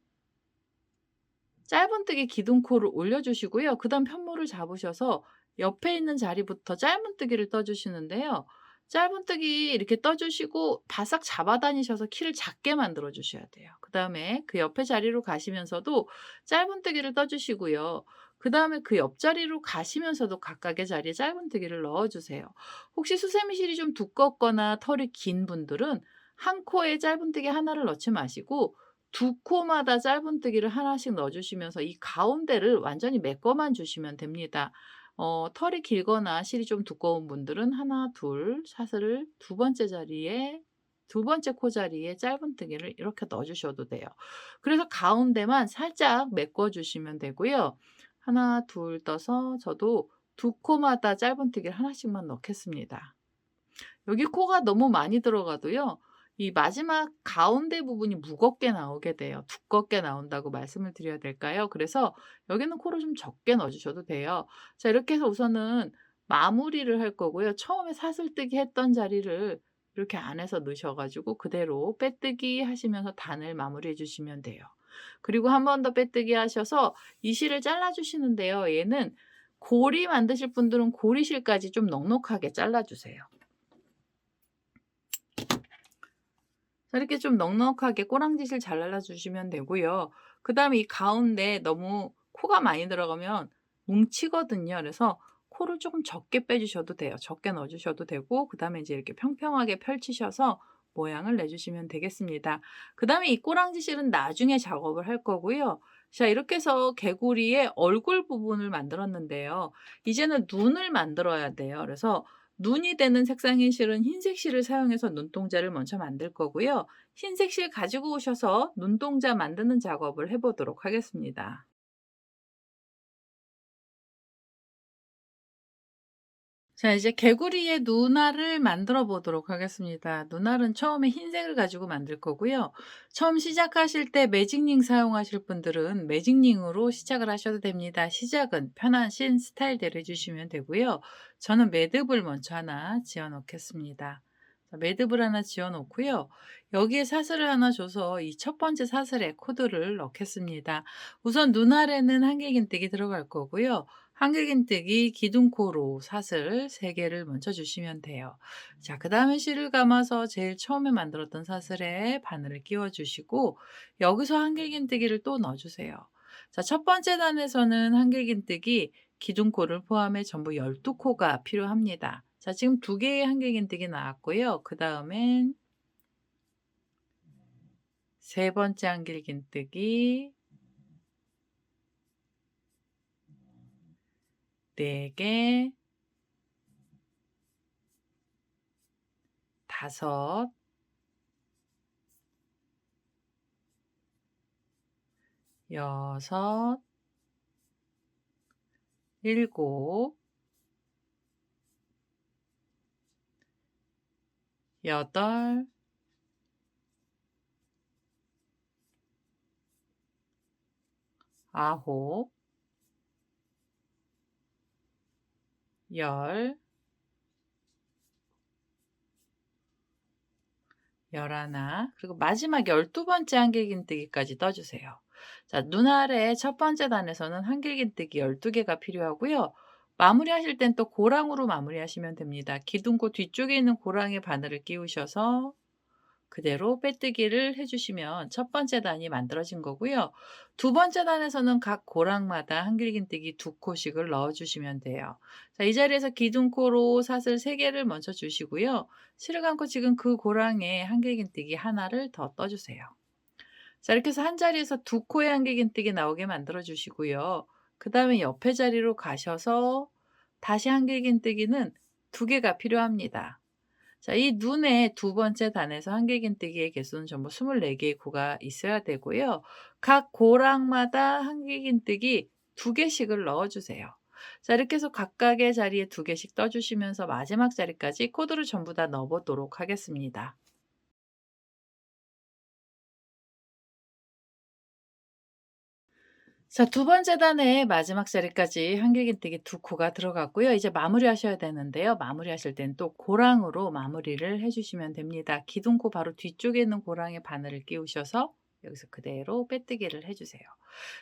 짧은뜨기 기둥코를 올려주시고요. 그 다음 편모를 잡으셔서 옆에 있는 자리부터 짧은뜨기를 떠주시는데요. 짧은뜨기 이렇게 떠주시고 바싹 잡아 다니셔서 키를 작게 만들어 주셔야 돼요. 그 다음에 그 옆에 자리로 가시면서도 짧은뜨기를 떠주시고요. 그 다음에 그 옆자리로 가시면서도 각각의 자리에 짧은뜨기를 넣어주세요. 혹시 수세미실이 좀 두껍거나 털이 긴 분들은 한 코에 짧은뜨기 하나를 넣지 마시고 2코마다 짧은뜨기를 하나씩 넣어주시면서 이 가운데를 완전히 메꿔만 주시면 됩니다. 털이 길거나 실이 좀 두꺼운 분들은 하나, 둘 사슬을 2번째 자리에 2번째 코 자리에 짧은뜨기를 이렇게 넣어주셔도 돼요. 그래서 가운데만 살짝 메꿔 주시면 되고요. 하나, 둘 떠서 저도 2코마다 짧은뜨기를 하나씩만 넣겠습니다. 여기 코가 너무 많이 들어가도요. 이 마지막 가운데 부분이 무겁게 나오게 돼요. 두껍게 나온다고 말씀을 드려야 될까요? 그래서 여기는 코를 좀 적게 넣어 주셔도 돼요. 자, 이렇게 해서 우선은 마무리를 할 거고요. 처음에 사슬뜨기 했던 자리를 이렇게 안에서 넣으셔 가지고 그대로 빼뜨기 하시면서 단을 마무리해 주시면 돼요. 그리고 한 번 더 빼뜨기 하셔서 이 실을 잘라 주시는데요. 얘는 고리 만드실 분들은 고리실까지 좀 넉넉하게 잘라 주세요. 자, 이렇게 좀 넉넉하게 꼬랑지실 잘라 주시면 되고요. 그다음에 이 가운데 너무 코가 많이 들어가면 뭉치거든요. 그래서 코를 조금 적게 빼 주셔도 돼요. 적게 넣어 주셔도 되고 그다음에 이제 이렇게 평평하게 펼치셔서 모양을 내 주시면 되겠습니다. 그다음에 이 꼬랑지실은 나중에 작업을 할 거고요. 자, 이렇게 해서 개구리의 얼굴 부분을 만들었는데요. 이제는 눈을 만들어야 돼요. 그래서 눈이 되는 색상의 실은 흰색 실을 사용해서 눈동자를 먼저 만들 거고요. 흰색 실 가지고 오셔서 눈동자 만드는 작업을 해 보도록 하겠습니다. 자, 이제 개구리의 눈알을 만들어 보도록 하겠습니다. 눈알은 처음에 흰색을 가지고 만들 거고요. 처음 시작하실 때 매직링 사용하실 분들은 매직링으로 시작을 하셔도 됩니다. 시작은 편하신 스타일대로 해주시면 되고요. 저는 매듭을 먼저 하나 지어 놓겠습니다. 자, 매듭을 하나 지어 놓고요. 여기에 사슬을 하나 줘서 이 첫 번째 사슬에 코드를 넣겠습니다. 우선 눈알에는 한길긴뜨기 들어갈 거고요. 한길긴뜨기 기둥코로 사슬 3개를 먼저 주시면 돼요. 자, 그 다음에 실을 감아서 제일 처음에 만들었던 사슬에 바늘을 끼워 주시고 여기서 한길긴뜨기를 또 넣어주세요. 자, 첫 번째 단에서는 한길긴뜨기 기둥코를 포함해 전부 12코가 필요합니다. 자, 지금 2개의 한길긴뜨기 나왔고요. 그 다음엔 3번째 한길긴뜨기 4개 5 6 7 8 9 10 11 그리고 마지막 12번째 한길긴뜨기까지 떠주세요. 자, 눈 아래 첫 번째 단에서는 한길긴뜨기 12개가 필요하고요. 마무리하실 땐 또 고랑으로 마무리하시면 됩니다. 기둥코 뒤쪽에 있는 고랑에 바늘을 끼우셔서 그대로 빼뜨기를 해주시면 첫 번째 단이 만들어진 거고요. 두 번째 단에서는 각 고랑마다 한길긴뜨기 2코씩을 넣어주시면 돼요. 자, 이 자리에서 기둥코로 사슬 3개를 먼저 주시고요. 실을 감고 지금 그 고랑에 한길긴뜨기 하나를 더 떠주세요. 자, 이렇게 해서 한 자리에서 2코의 한길긴뜨기 나오게 만들어 주시고요. 그 다음에 옆에 자리로 가셔서 다시 한길긴뜨기는 2개가 필요합니다. 자, 이 눈의 두 번째 단에서 한길긴뜨기의 개수는 전부 24개의 코가 있어야 되고요. 각 고랑마다 한길긴뜨기 2개씩을 넣어주세요. 자, 이렇게 해서 각각의 자리에 2개씩 떠주시면서 마지막 자리까지 코드를 전부 다 넣어보도록 하겠습니다. 자, 두 번째 단의 마지막 자리까지 한길긴뜨기 2코가 들어갔고요. 이제 마무리하셔야 되는데요. 마무리하실 땐 또 고랑으로 마무리를 해주시면 됩니다. 기둥코 바로 뒤쪽에 있는 고랑에 바늘을 끼우셔서 여기서 그대로 빼뜨기를 해주세요.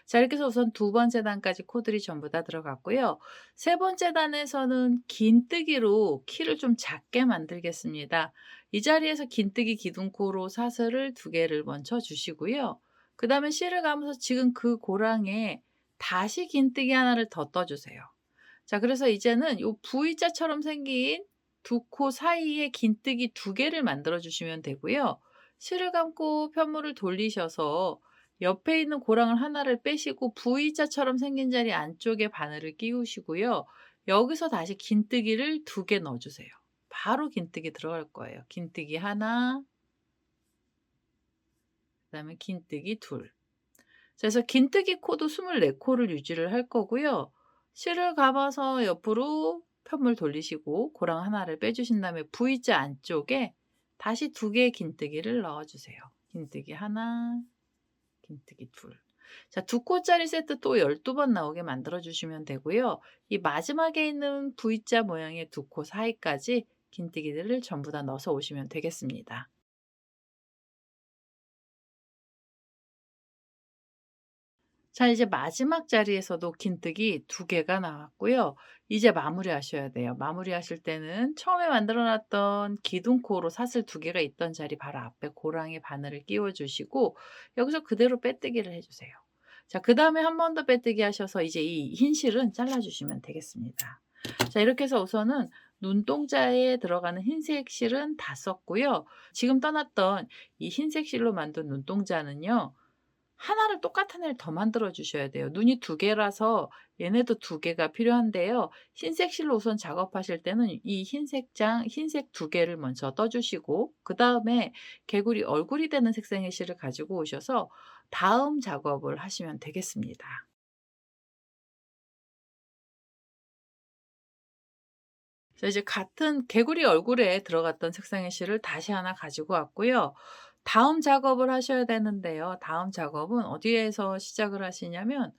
자, 이렇게 해서 우선 두 번째 단까지 코들이 전부 다 들어갔고요. 세 번째 단에서는 긴뜨기로 키를 좀 작게 만들겠습니다. 이 자리에서 긴뜨기 기둥코로 사슬을 2개를 먼저 주시고요. 그 다음에 실을 감아서 지금 그 고랑에 다시 긴뜨기 하나를 더 떠주세요. 자, 그래서 이제는 요 V자처럼 생긴 2코 사이에 긴뜨기 2개를 만들어 주시면 되고요. 실을 감고 편물을 돌리셔서 옆에 있는 고랑을 하나를 빼시고 V자처럼 생긴 자리 안쪽에 바늘을 끼우시고요. 여기서 다시 긴뜨기를 2개 넣어 주세요. 바로 긴뜨기 들어갈 거예요. 긴뜨기 하나, 그다음에 긴뜨기 둘. 그래서 긴뜨기 코도 24코를 유지를 할 거고요. 실을 감아서 옆으로 편물 돌리시고 고랑 하나를 빼주신 다음에 V자 안쪽에 다시 2개의 긴뜨기를 넣어주세요. 긴뜨기 하나, 긴뜨기 둘. 자, 2코짜리 세트 또 12번 나오게 만들어 주시면 되고요. 이 마지막에 있는 V자 모양의 2코 사이까지 긴뜨기들을 전부 다 넣어서 오시면 되겠습니다. 자, 이제 마지막 자리에서도 긴뜨기 2개가 나왔고요. 이제 마무리하셔야 돼요. 마무리하실 때는 처음에 만들어 놨던 기둥코로 사슬 2개가 있던 자리 바로 앞에 고랑에 바늘을 끼워 주시고 여기서 그대로 빼뜨기를 해 주세요. 자, 그다음에 한 번 더 빼뜨기 하셔서 이제 이 흰 실은 잘라 주시면 되겠습니다. 자, 이렇게 해서 우선은 눈동자에 들어가는 흰색 실은 다 썼고요. 지금 떠났던 이 흰색 실로 만든 눈동자는요. 하나를 똑같은 애를 더 만들어 주셔야 돼요. 눈이 2개라서 얘네도 2개가 필요한데요. 흰색 실로 우선 작업하실 때는 이 흰색 2개를 먼저 떠 주시고 그다음에 개구리 얼굴이 되는 색상의 실을 가지고 오셔서 다음 작업을 하시면 되겠습니다. 자, 이제 같은 개구리 얼굴에 들어갔던 색상의 실을 다시 하나 가지고 왔고요. 다음 작업을 하셔야 되는데요. 다음 작업은 어디에서 시작을 하시냐면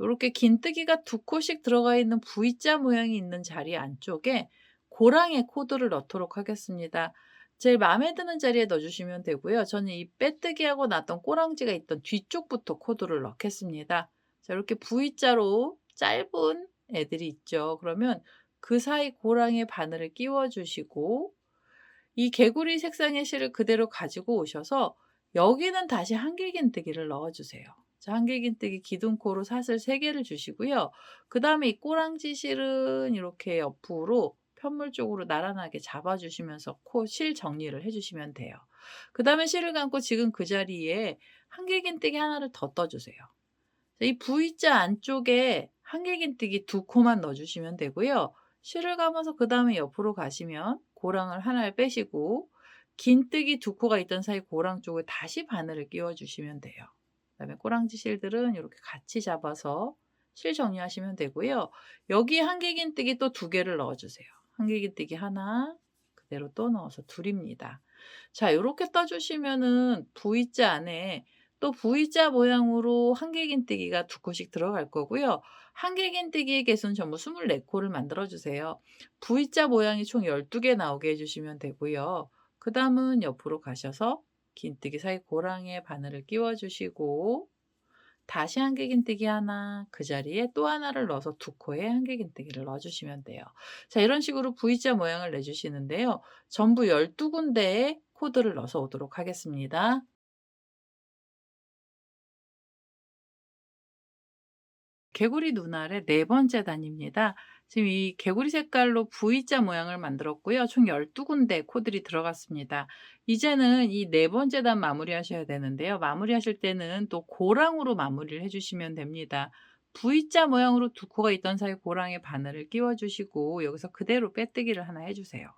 요렇게 긴뜨기가 2코씩 들어가 있는 V자 모양이 있는 자리 안쪽에 고랑의 코드를 넣도록 하겠습니다. 제일 마음에 드는 자리에 넣어 주시면 되고요. 저는 이 빼뜨기하고 났던 꼬랑지가 있던 뒤쪽부터 코드를 넣겠습니다. 자, 이렇게 V자로 짧은 애들이 있죠. 그러면 그 사이 고랑에 바늘을 끼워 주시고 이 개구리 색상의 실을 그대로 가지고 오셔서 여기는 다시 한길긴뜨기를 넣어 주세요. 자, 한길긴뜨기 기둥코로 사슬 3개를 주시고요. 그다음에 이 꼬랑지 실은 이렇게 옆으로 편물 쪽으로 나란하게 잡아 주시면서 코 실 정리를 해 주시면 돼요. 그다음에 실을 감고 지금 그 자리에 한길긴뜨기 하나를 더 떠 주세요. 이 V자 안쪽에 한길긴뜨기 2코만 넣어 주시면 되고요. 실을 감아서 그다음에 옆으로 가시면 고랑을 하나를 빼시고 긴뜨기 2코가 있던 사이 고랑 쪽에 다시 바늘을 끼워 주시면 돼요. 그다음에 꼬랑지 실들은 이렇게 같이 잡아서 실 정리하시면 되고요. 여기에 한길긴뜨기 또 2개를 넣어 주세요. 한길긴뜨기 하나 그대로 또 넣어서 둘입니다. 자, 요렇게 떠 주시면은 V자 안에 또 V자 모양으로 한길긴뜨기가 2코씩 들어갈 거고요. 한길긴뜨기의 개수는 전부 24코를 만들어 주세요. V자 모양이 총 12개 나오게 해 주시면 되고요. 그다음은 옆으로 가셔서 긴뜨기 사이 고랑에 바늘을 끼워 주시고 다시 한길긴뜨기 하나, 그 자리에 또 하나를 넣어서 두 코에 한길긴뜨기를 넣어주시면 돼요. 자, 이런 식으로 V자 모양을 내주시는데요. 전부 12군데에 코드를 넣어서 오도록 하겠습니다. 개구리 눈알의 네 번째 단입니다. 지금 이 개구리 색깔로 V자 모양을 만들었고요. 총 12군데 코들이 들어갔습니다. 이제는 이 네 번째 단 마무리하셔야 되는데요. 마무리하실 때는 또 고랑으로 마무리를 해주시면 됩니다. V자 모양으로 두 코가 있던 사이 고랑에 바늘을 끼워주시고 여기서 그대로 빼뜨기를 하나 해주세요.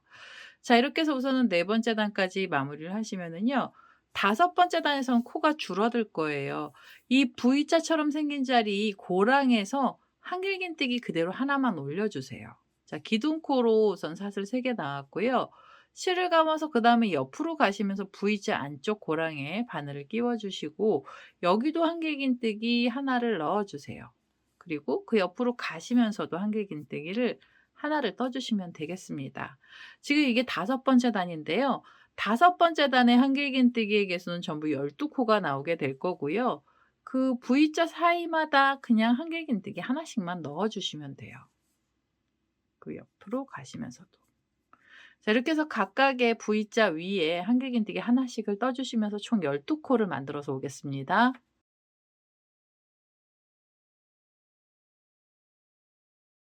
자, 이렇게 해서 우선은 네 번째 단까지 마무리를 하시면은요. 다섯 번째 단에서는 코가 줄어들 거예요. 이 V자처럼 생긴 자리 고랑에서 한길긴뜨기 그대로 하나만 올려주세요. 자, 기둥코로 우선 사슬 3개 나왔고요. 실을 감아서 그 다음에 옆으로 가시면서 V자 안쪽 고랑에 바늘을 끼워주시고 여기도 한길긴뜨기 하나를 넣어주세요. 그리고 그 옆으로 가시면서도 한길긴뜨기를 하나를 떠주시면 되겠습니다. 지금 이게 다섯 번째 단인데요. 다섯 번째 단의 한길긴뜨기의 개수는 전부 12코가 나오게 될 거고요. 그 V자 사이마다 그냥 한길긴뜨기 하나씩만 넣어주시면 돼요. 그 옆으로 가시면서도. 자, 이렇게 해서 각각의 V자 위에 한길긴뜨기 하나씩을 떠주시면서 총 12코를 만들어서 오겠습니다.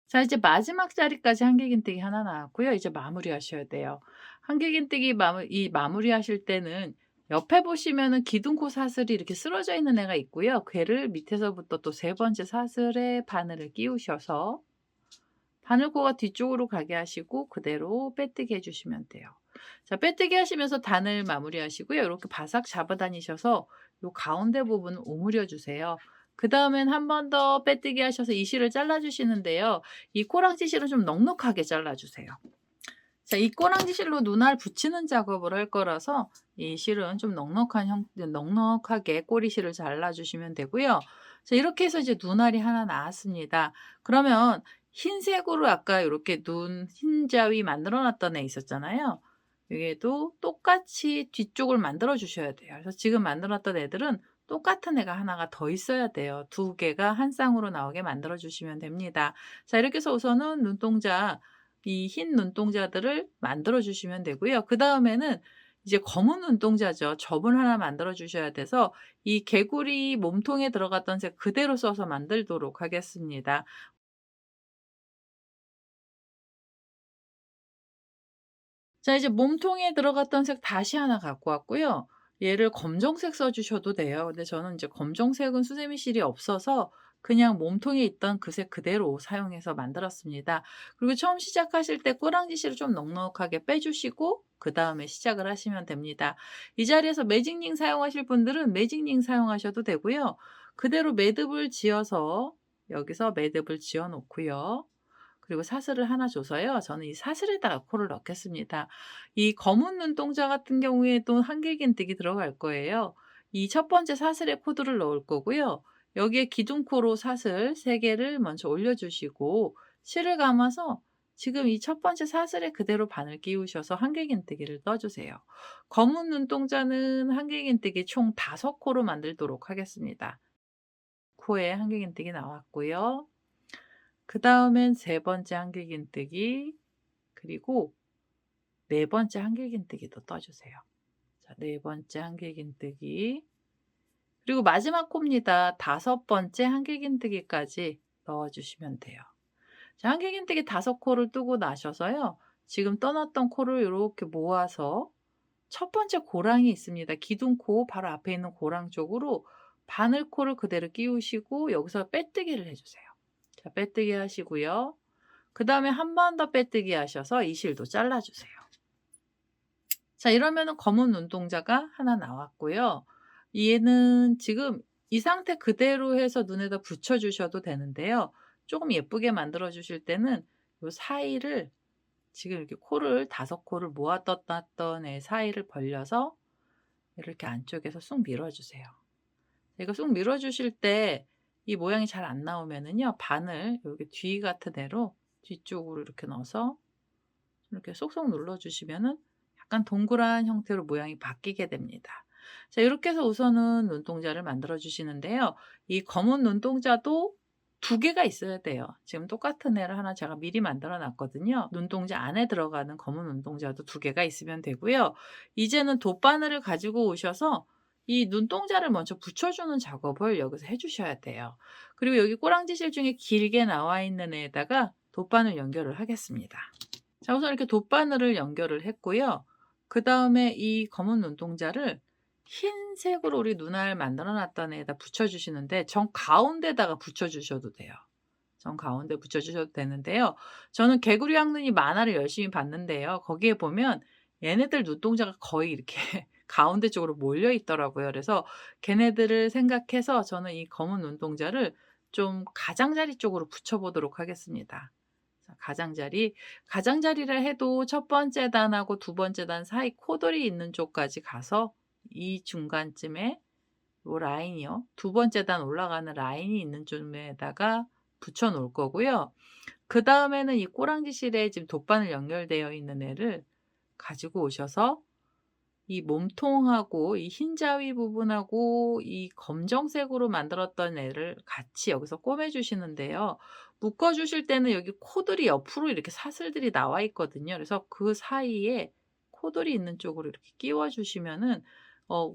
자, 이제 마지막 자리까지 한길긴뜨기 하나 나왔고요. 이제 마무리하셔야 돼요. 한길긴뜨기 마무리하실 때는 옆에 보시면은 기둥코 사슬이 이렇게 쓰러져 있는 애가 있고요. 걔를 밑에서부터 또 세 번째 사슬에 바늘을 끼우셔서 바늘코가 뒤쪽으로 가게 하시고 그대로 빼뜨기 해주시면 돼요. 자, 빼뜨기 하시면서 단을 마무리하시고요. 이렇게 바싹 잡아 다니셔서 요 가운데 부분을 오므려 주세요. 그 다음엔 한 번 더 빼뜨기 하셔서 이 실을 잘라주시는데요. 이 꼬랑지 실은 좀 넉넉하게 잘라주세요. 자, 이 꼬랑지 실로 눈알 붙이는 작업을 할 거라서 이 실은 좀 넉넉하게 꼬리실을 잘라주시면 되고요. 자, 이렇게 해서 이제 눈알이 하나 나왔습니다. 그러면 흰색으로 아까 이렇게 흰자위 만들어 놨던 애 있었잖아요. 여기에도 똑같이 뒤쪽을 만들어 주셔야 돼요. 그래서 지금 만들어 놨던 애들은 똑같은 애가 하나가 더 있어야 돼요. 두 개가 한 쌍으로 나오게 만들어 주시면 됩니다. 자, 이렇게 해서 우선은 눈동자, 이 흰 눈동자들을 만들어 주시면 되고요. 그다음에는 이제 검은 눈동자죠. 점을 하나 만들어 주셔야 돼서 이 개구리 몸통에 들어갔던 색 그대로 써서 만들도록 하겠습니다. 자, 이제 몸통에 들어갔던 색 다시 하나 갖고 왔고요. 얘를 검정색 써 주셔도 돼요. 근데 저는 이제 검정색은 수세미 실이 없어서 그냥 몸통에 있던 그 색 그대로 사용해서 만들었습니다. 그리고 처음 시작하실 때 꼬랑지 실을 좀 넉넉하게 빼 주시고 그다음에 시작을 하시면 됩니다. 이 자리에서 매직링 사용하실 분들은 매직링 사용하셔도 되고요. 그대로 매듭을 지어서 여기서 매듭을 지어 놓고요. 그리고 사슬을 하나 줘서요. 저는 이 사슬에다가 코를 넣겠습니다. 이 검은 눈동자 같은 경우에도 한길긴뜨기 들어갈 거예요. 이 첫 번째 사슬에 코드를 넣을 거고요. 여기에 기둥코로 사슬 3개를 먼저 올려주시고 실을 감아서 지금 이 첫 번째 사슬에 그대로 바늘 끼우셔서 한길긴뜨기를 떠주세요. 검은 눈동자는 한길긴뜨기 총 5코로 만들도록 하겠습니다. 코에 한길긴뜨기 나왔고요. 그 다음엔 세 번째 한길긴뜨기, 그리고 네 번째 한길긴뜨기도 떠주세요. 자, 네 번째 한길긴뜨기, 그리고 마지막 코입니다. 다섯 번째 한길긴뜨기까지 넣어주시면 돼요. 자, 한길긴뜨기 5코를 뜨고 나셔서요. 지금 떠났던 코를 이렇게 모아서 첫 번째 고랑이 있습니다. 기둥코 바로 앞에 있는 고랑 쪽으로 바늘코를 그대로 끼우시고 여기서 빼뜨기를 해주세요. 자, 빼뜨기 하시고요. 그 다음에 한 번 더 빼뜨기 하셔서 이 실도 잘라주세요. 자, 이러면은 검은 눈동자가 하나 나왔고요. 얘는 지금 이 상태 그대로 해서 눈에다 붙여주셔도 되는데요. 조금 예쁘게 만들어 주실 때는 요 사이를 지금 이렇게 코를 5코를 모아 떴던 애 사이를 벌려서 이렇게 안쪽에서 쑥 밀어주세요. 이거 쑥 밀어주실 때 이 모양이 잘 안 나오면은요. 바늘 여기 뒤 같은 애로 뒤쪽으로 이렇게 넣어서 이렇게 쏙쏙 눌러주시면은 약간 동그란 형태로 모양이 바뀌게 됩니다. 자, 이렇게 해서 우선은 눈동자를 만들어 주시는데요. 이 검은 눈동자도 두 개가 있어야 돼요. 지금 똑같은 애를 하나 제가 미리 만들어 놨거든요. 눈동자 안에 들어가는 검은 눈동자도 두 개가 있으면 되고요. 이제는 돗바늘을 가지고 오셔서 이 눈동자를 먼저 붙여주는 작업을 여기서 해 주셔야 돼요. 그리고 여기 꼬랑지실 중에 길게 나와 있는 애에다가 돗바늘 연결을 하겠습니다. 자, 우선 이렇게 돗바늘을 연결을 했고요. 그다음에 이 검은 눈동자를 흰색으로 우리 눈알 만들어 놨던 애에다 붙여 주시는데 정 가운데다가 붙여 주셔도 돼요. 정 가운데 붙여 주셔도 되는데요. 저는 개구리 왕눈이 만화를 열심히 봤는데요. 거기에 보면 얘네들 눈동자가 거의 이렇게 가운데 쪽으로 몰려 있더라고요. 그래서 걔네들을 생각해서 저는 이 검은 눈동자를 좀 가장자리 쪽으로 붙여 보도록 하겠습니다. 자, 가장자리라 해도 첫 번째 단하고 두 번째 단 사이 코돌이 있는 쪽까지 가서 이 중간쯤에 요 라인이요. 두 번째 단 올라가는 라인이 있는 쪽에다가 붙여 놓을 거고요. 그다음에는 이 꼬랑지실에 지금 돗바늘 연결되어 있는 애를 가지고 오셔서 이 몸통하고 이 흰자위 부분하고 이 검정색으로 만들었던 애를 같이 여기서 꼬매 주시는데요. 묶어 주실 때는 여기 코들이 옆으로 이렇게 사슬들이 나와 있거든요. 그래서 그 사이에 코들이 있는 쪽으로 이렇게 끼워 주시면은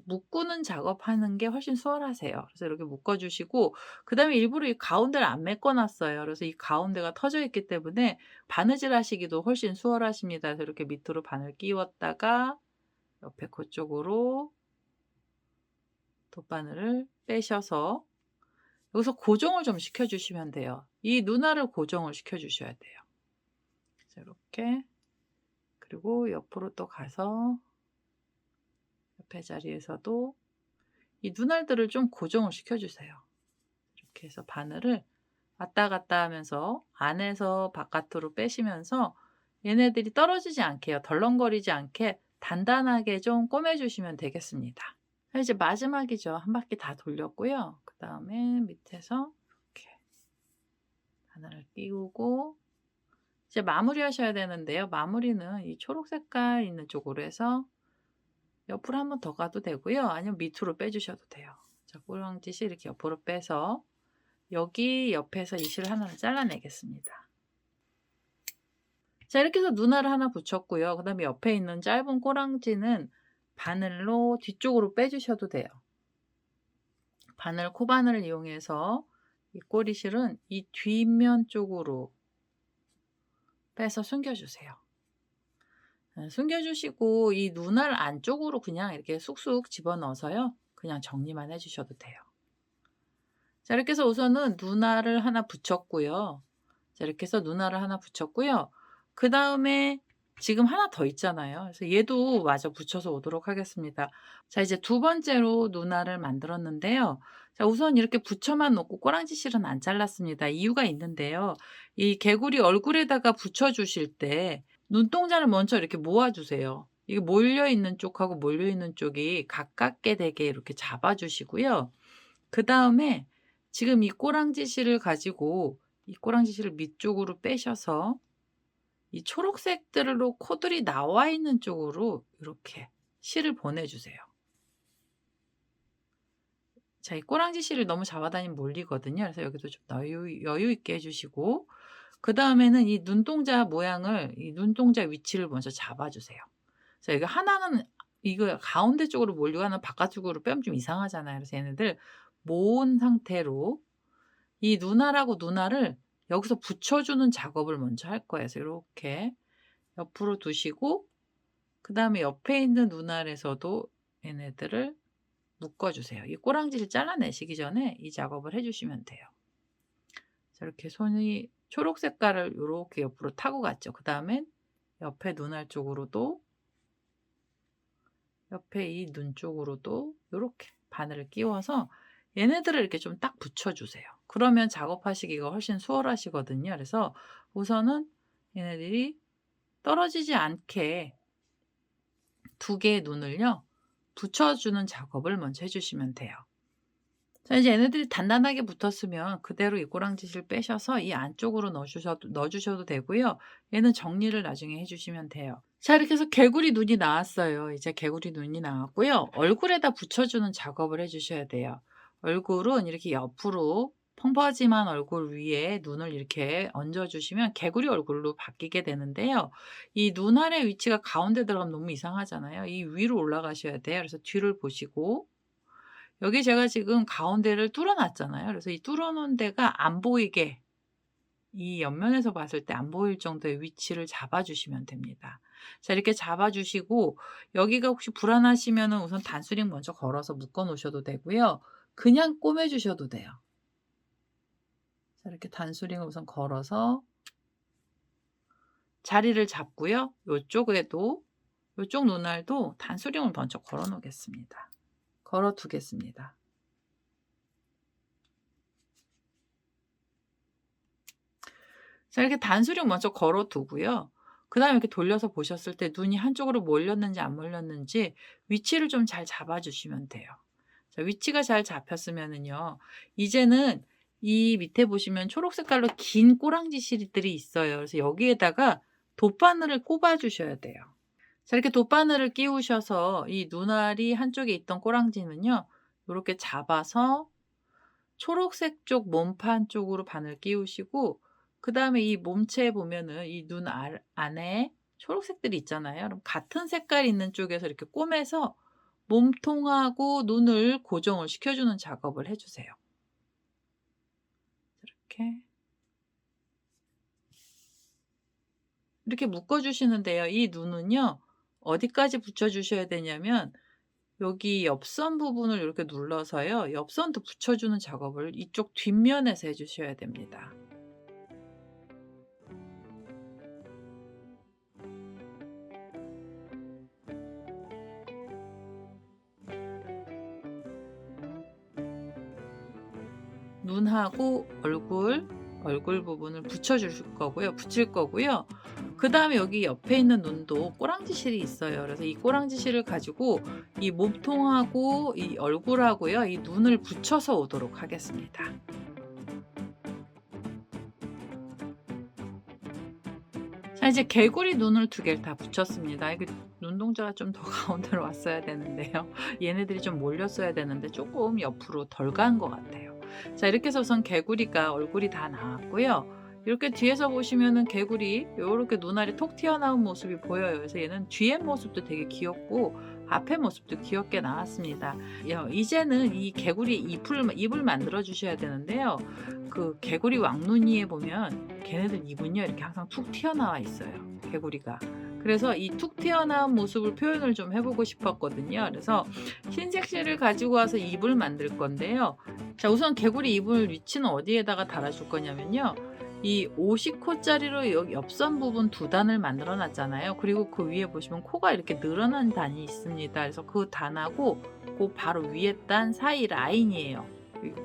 묶는 작업하는 게 훨씬 수월하세요. 그래서 이렇게 묶어 주시고 그다음에 일부러 이 가운데를 안 메꿔 놨어요. 그래서 이 가운데가 터져 있기 때문에 바느질 하시기도 훨씬 수월하십니다. 그래서 이렇게 밑으로 바늘 끼웠다가 옆에 그쪽으로 돗바늘을 빼셔서 여기서 고정을 좀 시켜 주시면 돼요. 이 눈알을 고정을 시켜 주셔야 돼요. 자, 이렇게. 그리고 옆으로 또 가서 옆에 자리에서도 이 눈알들을 좀 고정을 시켜 주세요. 이렇게 해서 바늘을 왔다 갔다 하면서 안에서 바깥으로 빼시면서 얘네들이 떨어지지 않게요. 덜렁거리지 않게 단단하게 좀 꼬매 주시면 되겠습니다. 이제 마지막이죠. 한 바퀴 다 돌렸고요. 그다음에 밑에서 이렇게 바늘을 끼우고 이제 마무리하셔야 되는데요. 마무리는 이 초록 색깔 있는 쪽으로 해서 옆으로 한 번 더 가도 되고요. 아니면 밑으로 빼주셔도 돼요. 자, 꼬랑지실 이렇게 옆으로 빼서 여기 옆에서 이 실 하나를 잘라내겠습니다. 자, 이렇게 해서 눈알을 하나 붙였고요. 그다음에 옆에 있는 짧은 꼬랑지는 바늘로 뒤쪽으로 빼주셔도 돼요. 바늘 코바늘을 이용해서 이 꼬리실은 이 뒷면 쪽으로 빼서 숨겨주세요. 숨겨주시고 이 눈알 안쪽으로 그냥 이렇게 쑥쑥 집어넣어서요. 그냥 정리만 해주셔도 돼요. 자, 이렇게 해서 우선은 눈알을 하나 붙였고요. 자, 이렇게 해서 눈알을 하나 붙였고요. 그 다음에 지금 하나 더 있잖아요. 그래서 얘도 마저 붙여서 오도록 하겠습니다. 자, 이제 두 번째로 눈알을 만들었는데요. 자, 우선 이렇게 붙여만 놓고 꼬랑지 실은 안 잘랐습니다. 이유가 있는데요. 이 개구리 얼굴에다가 붙여주실 때 눈동자를 먼저 이렇게 모아주세요. 이게 몰려있는 쪽하고 몰려있는 쪽이 가깝게 되게 이렇게 잡아주시고요. 그 다음에 지금 이 꼬랑지 실을 가지고 이 꼬랑지 실을 밑쪽으로 빼셔서 이 초록색들로 코들이 나와 있는 쪽으로 이렇게 실을 보내주세요. 자, 이 꼬랑지 실을 너무 잡아다니면 몰리거든요. 그래서 여기도 좀 여유 있게 해주시고 그 다음에는 이 눈동자 모양을 이 눈동자 위치를 먼저 잡아주세요. 자, 이거 하나는 이거 가운데 쪽으로 몰리고 하나 바깥쪽으로 빼면 좀 이상하잖아요. 그래서 얘네들 모은 상태로 이 눈알하고 눈알을 여기서 붙여주는 작업을 먼저 할 거예요. 그래서 이렇게 옆으로 두시고 그 다음에 옆에 있는 눈알에서도 얘네들을 묶어주세요. 이 꼬랑지를 잘라내시기 전에 이 작업을 해주시면 돼요. 자, 이렇게 손이 초록 색깔을 이렇게 옆으로 타고 갔죠. 그 다음엔 옆에 눈알 쪽으로도 옆에 이 눈 쪽으로도 이렇게 바늘을 끼워서 얘네들을 이렇게 좀 딱 붙여주세요. 그러면 작업하시기가 훨씬 수월하시거든요. 그래서 우선은 얘네들이 떨어지지 않게 두 개의 눈을요 붙여주는 작업을 먼저 해주시면 돼요. 자, 이제 얘네들이 단단하게 붙었으면 그대로 이 꼬랑지실 빼셔서 이 안쪽으로 넣어주셔도 되고요. 얘는 정리를 나중에 해주시면 돼요. 자, 이렇게 해서 개구리 눈이 나왔어요. 이제 개구리 눈이 나왔고요. 얼굴에다 붙여주는 작업을 해주셔야 돼요. 얼굴은 이렇게 옆으로 펑퍼짐한 얼굴 위에 눈을 이렇게 얹어주시면 개구리 얼굴로 바뀌게 되는데요. 이 눈 아래 위치가 가운데 들어가면 너무 이상하잖아요. 이 위로 올라가셔야 돼요. 그래서 뒤를 보시고 여기 제가 지금 가운데를 뚫어 놨잖아요. 그래서 이 뚫어 놓은 데가 안 보이게 이 옆면에서 봤을 때 안 보일 정도의 위치를 잡아 주시면 됩니다. 자, 이렇게 잡아 주시고 여기가 혹시 불안하시면은 우선 단수링 먼저 걸어서 묶어 놓으셔도 되고요. 그냥 꼬매 주셔도 돼요. 자, 이렇게 단수링을 우선 걸어서 자리를 잡고요. 요쪽에도 요쪽 눈알도 단수링을 먼저 걸어 놓겠습니다. 걸어 두겠습니다. 자, 이렇게 단수령 먼저 걸어 두고요. 그다음에 이렇게 돌려서 보셨을 때 눈이 한쪽으로 몰렸는지 안 몰렸는지 위치를 좀 잘 잡아 주시면 돼요. 자, 위치가 잘 잡혔으면은요. 이제는 이 밑에 보시면 초록 색깔로 긴 꼬랑지 실들이 있어요. 그래서 여기에다가 돗바늘을 꼽아 주셔야 돼요. 자, 이렇게 돗바늘을 끼우셔서 이 눈알이 한쪽에 있던 꼬랑지는요. 요렇게 잡아서 초록색 쪽 몸판 쪽으로 바늘 끼우시고 그다음에 이 몸체에 보면은 이 눈 안에 초록색들이 있잖아요. 그럼 같은 색깔 있는 쪽에서 이렇게 꼬매서 몸통하고 눈을 고정을 시켜주는 작업을 해주세요. 이렇게 묶어주시는데요. 이 눈은요. 어디까지 붙여주셔야 되냐면 여기 옆선 부분을 이렇게 눌러서요. 옆선도 붙여주는 작업을 이쪽 뒷면에서 해주셔야 됩니다. 눈하고 얼굴 부분을 붙여주실 거고요. 붙일 거고요. 그 다음에 여기 옆에 있는 눈도 꼬랑지실이 있어요. 그래서 이 꼬랑지실을 가지고 이 몸통하고 이 얼굴하고요. 이 눈을 붙여서 오도록 하겠습니다. 자, 이제 개구리 눈을 두 개를 다 붙였습니다. 이게 눈동자가 좀 더 가운데로 왔어야 되는데요. 얘네들이 좀 몰렸어야 되는데 조금 옆으로 덜 간 것 같아요. 자, 이렇게 해서 우선 개구리가 얼굴이 다 나왔고요. 이렇게 뒤에서 보시면은 개구리 요렇게 눈알이 톡 튀어나온 모습이 보여요. 그래서 얘는 뒤에 모습도 되게 귀엽고 앞에 모습도 귀엽게 나왔습니다. 이제는 이 개구리 입을 만들어 주셔야 되는데요. 그 개구리 왕눈이에 보면 걔네들 입은요 이렇게 항상 툭 튀어나와 있어요. 개구리가. 그래서 이 툭 튀어나온 모습을 표현을 좀 해보고 싶었거든요. 그래서 흰색 실을 가지고 와서 입을 만들 건데요. 자, 우선 개구리 입을 위치는 어디에다가 달아줄 거냐면요. 이 50코짜리로 여기 옆선 부분 두 단을 만들어 놨잖아요. 그리고 그 위에 보시면 코가 이렇게 늘어난 단이 있습니다. 그래서 그 단하고 그 바로 위에 단 사이 라인이에요.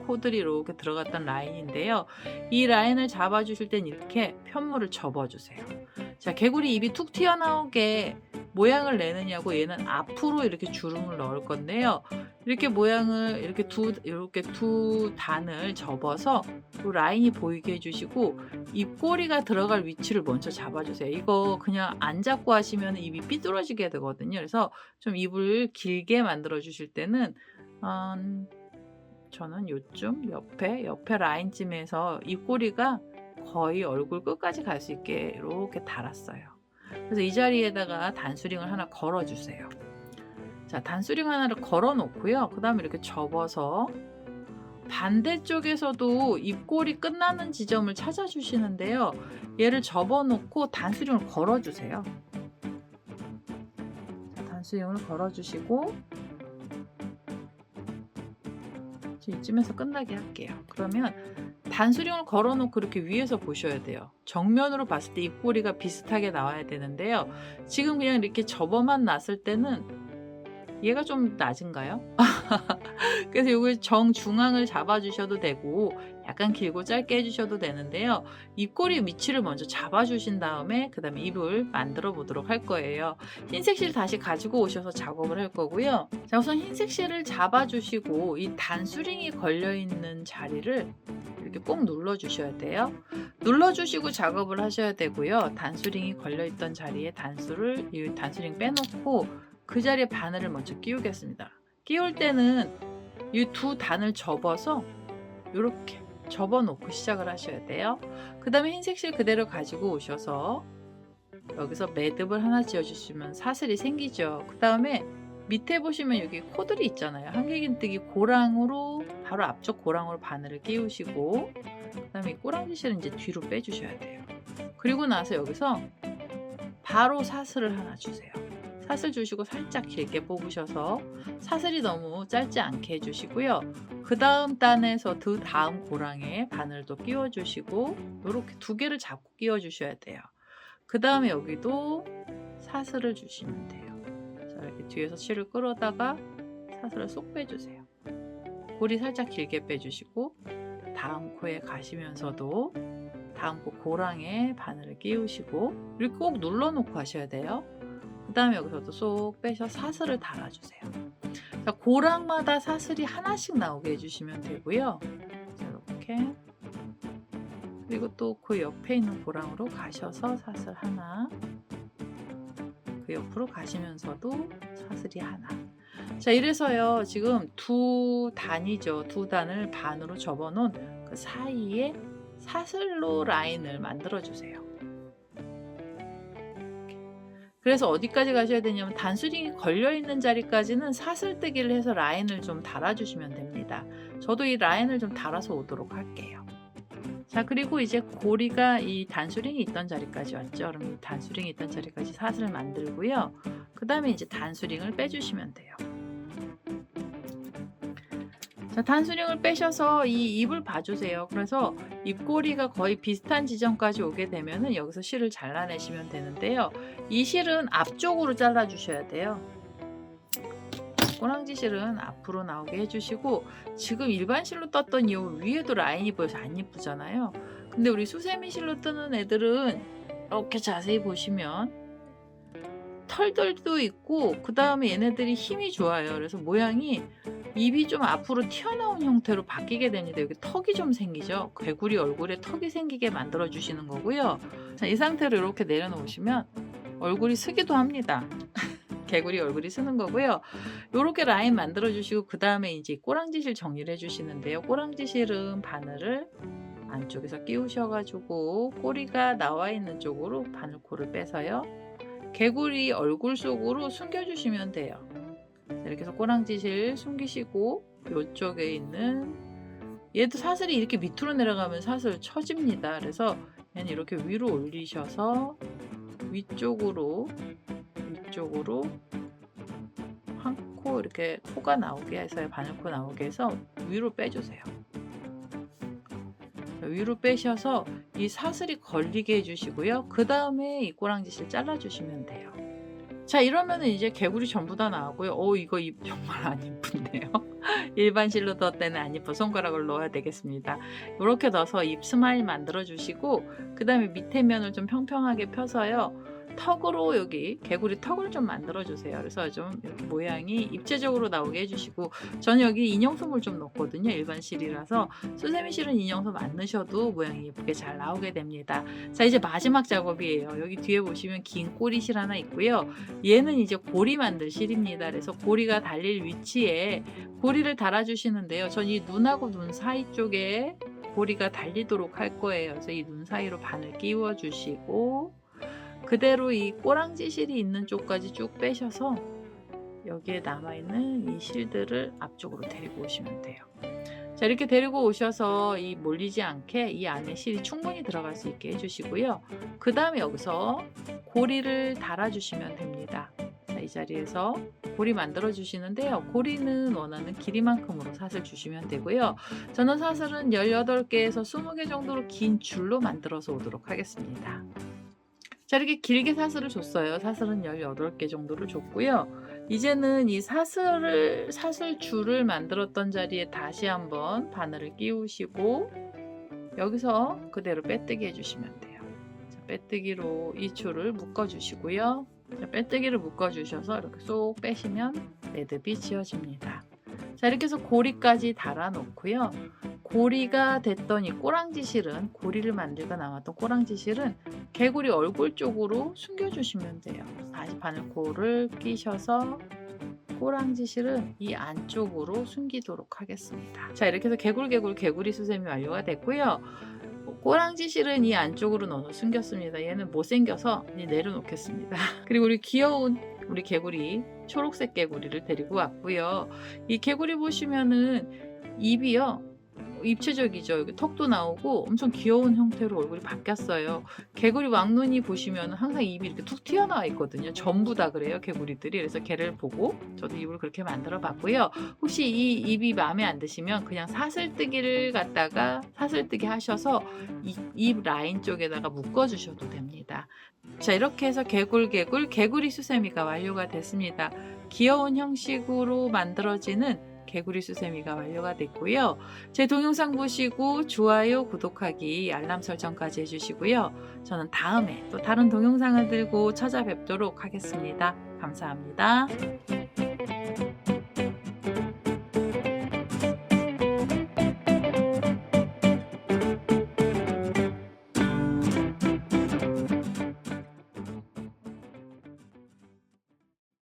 코들이 이렇게 들어갔던 라인인데요. 이 라인을 잡아주실 땐 이렇게 편물을 접어주세요. 자, 개구리 입이 툭 튀어나오게 모양을 내느냐고 얘는 앞으로 이렇게 주름을 넣을 건데요. 이렇게 모양을 이렇게 두 단을 접어서 그 라인이 보이게 해주시고 입꼬리가 들어갈 위치를 먼저 잡아주세요. 이거 그냥 안 잡고 하시면 입이 삐뚤어지게 되거든요. 그래서 좀 입을 길게 만들어 주실 때는 저는 요쯤 옆에 라인쯤에서 입꼬리가 거의 얼굴 끝까지 갈 수 있게 이렇게 달았어요. 그래서 이 자리에다가 단수링을 하나 걸어주세요. 자, 단수링 하나를 걸어 놓고요. 그 다음에 이렇게 접어서 반대쪽에서도 입꼬리 끝나는 지점을 찾아주시는데요. 얘를 접어 놓고 단수링을 걸어주세요. 자, 단수링을 걸어주시고 이쯤에서 끝나게 할게요. 그러면 단수령을 걸어놓고 이렇게 위에서 보셔야 돼요. 정면으로 봤을 때 입꼬리가 비슷하게 나와야 되는데요. 지금 그냥 이렇게 접어만 놨을 때는 얘가 좀 낮은가요? 그래서 이걸 정중앙을 잡아주셔도 되고 약간 길고 짧게 해주셔도 되는데요. 입꼬리 위치를 먼저 잡아주신 다음에 그 다음에 입을 만들어 보도록 할 거예요. 흰색 실 다시 가지고 오셔서 작업을 할 거고요. 자, 우선 흰색 실을 잡아주시고 이 단수링이 걸려있는 자리를 이렇게 꼭 눌러주셔야 돼요. 눌러주시고 작업을 하셔야 되고요. 단수링이 걸려있던 자리에 이 단수링 빼놓고 그 자리에 바늘을 먼저 끼우겠습니다. 끼울 때는 이 두 단을 접어서 이렇게 접어 놓고 시작을 하셔야 돼요. 그 다음에 흰색 실 그대로 가지고 오셔서 여기서 매듭을 하나 지어주시면 사슬이 생기죠. 그 다음에 밑에 보시면 여기 코들이 있잖아요. 한길긴뜨기 고랑으로 바로 앞쪽 고랑으로 바늘을 끼우시고 그 다음에 이 꼬랑지 실은 이제 뒤로 빼주셔야 돼요. 그리고 나서 여기서 바로 사슬을 하나 주세요. 사슬 주시고 살짝 길게 뽑으셔서 사슬이 너무 짧지 않게 해주시고요. 그 다음 단에서 그 다음 고랑에 바늘도 끼워주시고 이렇게 두 개를 잡고 끼워주셔야 돼요. 그 다음에 여기도 사슬을 주시면 돼요. 자, 이렇게 뒤에서 실을 끌어다가 사슬을 쏙 빼주세요. 고리 살짝 길게 빼주시고 다음 코에 가시면서도 다음 코 고랑에 바늘을 끼우시고 이렇게 꼭 눌러놓고 하셔야 돼요. 그 다음에 여기서도 쏙 빼서 사슬을 달아주세요. 자, 고랑마다 사슬이 하나씩 나오게 해주시면 되고요. 자, 이렇게 그리고 또 그 옆에 있는 고랑으로 가셔서 사슬 하나, 그 옆으로 가시면서도 사슬이 하나. 자, 이래서요 지금 두 단이죠. 두 단을 반으로 접어놓은 그 사이에 사슬로 라인을 만들어 주세요. 그래서 어디까지 가셔야 되냐면 단수링이 걸려있는 자리까지는 사슬뜨기를 해서 라인을 좀 달아주시면 됩니다. 저도 이 라인을 좀 달아서 오도록 할게요. 자, 그리고 이제 고리가 이 단수링이 있던 자리까지 왔죠. 그럼 이 단수링이 있던 자리까지 사슬을 만들고요. 그 다음에 이제 단수링을 빼주시면 돼요. 자, 단수링을 빼셔서 이 입을 봐주세요. 그래서 입꼬리가 거의 비슷한 지점까지 오게 되면은 여기서 실을 잘라내시면 되는데요. 이 실은 앞쪽으로 잘라 주셔야 돼요. 꼬랑지 실은 앞으로 나오게 해주시고 지금 일반 실로 떴던 이 위에도 라인이 보여서 안 예쁘잖아요. 근데 우리 수세미 실로 뜨는 애들은 이렇게 자세히 보시면 털들도 있고 그 다음에 얘네들이 힘이 좋아요. 그래서 모양이 입이 좀 앞으로 튀어나온 형태로 바뀌게 됩니다. 여기 턱이 좀 생기죠. 개구리 얼굴에 턱이 생기게 만들어 주시는 거고요. 자, 이 상태로 이렇게 내려놓으시면 얼굴이 쓰기도 합니다. 개구리 얼굴이 쓰는 거고요. 이렇게 라인 만들어 주시고 그 다음에 이제 꼬랑지실 정리를 해주시는데요. 꼬랑지실은 바늘을 안쪽에서 끼우셔가지고 꼬리가 나와 있는 쪽으로 바늘코를 빼서요. 개구리 얼굴 속으로 숨겨주시면 돼요. 이렇게 해서 꼬랑지실 숨기시고 이쪽에 있는 얘도 사슬이 이렇게 밑으로 내려가면 사슬 처집니다. 그래서 얘는 이렇게 위로 올리셔서 위쪽으로 한 코 이렇게 코가 나오게 해서 바늘코 나오게 해서 위로 빼주세요. 위로 빼셔서 이 사슬이 걸리게 해주시고요. 그 다음에 이 꼬랑지실 잘라주시면 돼요. 자, 이러면 이제 개구리 전부 다 나오고요. 이거 입 정말 안 예쁜데요. 일반 실로 떴을 때는 안 예뻐. 손가락을 넣어야 되겠습니다. 이렇게 넣어서 입 스마일 만들어 주시고 그 다음에 밑에 면을 좀 평평하게 펴서요. 턱으로 여기 개구리 턱을 좀 만들어 주세요. 그래서 좀 이렇게 모양이 입체적으로 나오게 해주시고 저는 여기 인형솜을 좀 넣거든요. 일반 실이라서 수세미 실은 인형솜 안 넣으셔도 모양이 예쁘게 잘 나오게 됩니다. 자, 이제 마지막 작업이에요. 여기 뒤에 보시면 긴 꼬리 실 하나 있고요. 얘는 이제 고리 만들 실입니다. 그래서 고리가 달릴 위치에 고리를 달아주시는데요. 전 이 눈하고 눈 사이 쪽에 고리가 달리도록 할 거예요. 그래서 이 눈 사이로 바늘 끼워 주시고 그대로 이 꼬랑지 실이 있는 쪽까지 쭉 빼셔서 여기에 남아있는 이 실들을 앞쪽으로 데리고 오시면 돼요. 자, 이렇게 데리고 오셔서 이 몰리지 않게 이 안에 실이 충분히 들어갈 수 있게 해주시고요. 그 다음에 여기서 고리를 달아주시면 됩니다. 자, 이 자리에서 고리 만들어 주시는데요. 고리는 원하는 길이만큼으로 사슬 주시면 되고요. 저는 사슬은 18개에서 20개 정도로 긴 줄로 만들어서 오도록 하겠습니다. 자, 이렇게 길게 사슬을 줬어요. 사슬은 18개 정도를 줬고요. 이제는 이 사슬 줄을 만들었던 자리에 다시 한번 바늘을 끼우시고 여기서 그대로 빼뜨기 해주시면 돼요. 자, 빼뜨기로 이 줄을 묶어주시고요. 자, 빼뜨기를 묶어주셔서 이렇게 쏙 빼시면 매듭이 지어집니다. 자, 이렇게 해서 고리까지 달아 놓고요. 고리가 됐던 이 꼬랑지 실은, 고리를 만들고 남았던 꼬랑지 실은 개구리 얼굴 쪽으로 숨겨주시면 돼요. 다시 바늘코를 끼셔서 꼬랑지 실은 이 안쪽으로 숨기도록 하겠습니다. 자, 이렇게 해서 개구리 수세미 완료가 됐고요. 꼬랑지 실은 이 안쪽으로 넣어서 숨겼습니다. 얘는 못생겨서 이제 내려놓겠습니다. 그리고 우리 귀여운 우리 개구리, 초록색 개구리를 데리고 왔고요. 이 개구리 보시면은 입이요, 입체적이죠. 여기 턱도 나오고 엄청 귀여운 형태로 얼굴이 바뀌었어요. 개구리 왕눈이 보시면 항상 입이 이렇게 툭 튀어나와 있거든요. 전부 다 그래요, 개구리들이. 그래서 걔를 보고 저도 입을 그렇게 만들어 봤고요. 혹시 이 입이 마음에 안 드시면 그냥 사슬뜨기를 갖다가 사슬뜨기 하셔서 입 라인 쪽에다가 묶어 주셔도 됩니다. 자, 이렇게 해서 개구리 수세미가 완료가 됐습니다. 귀여운 형식으로 만들어지는 개구리 수세미가 완료가 됐고요. 제 동영상 보시고 좋아요, 구독하기, 알람 설정까지 해주시고요. 저는 다음에 또 다른 동영상을 들고 찾아뵙도록 하겠습니다. 감사합니다.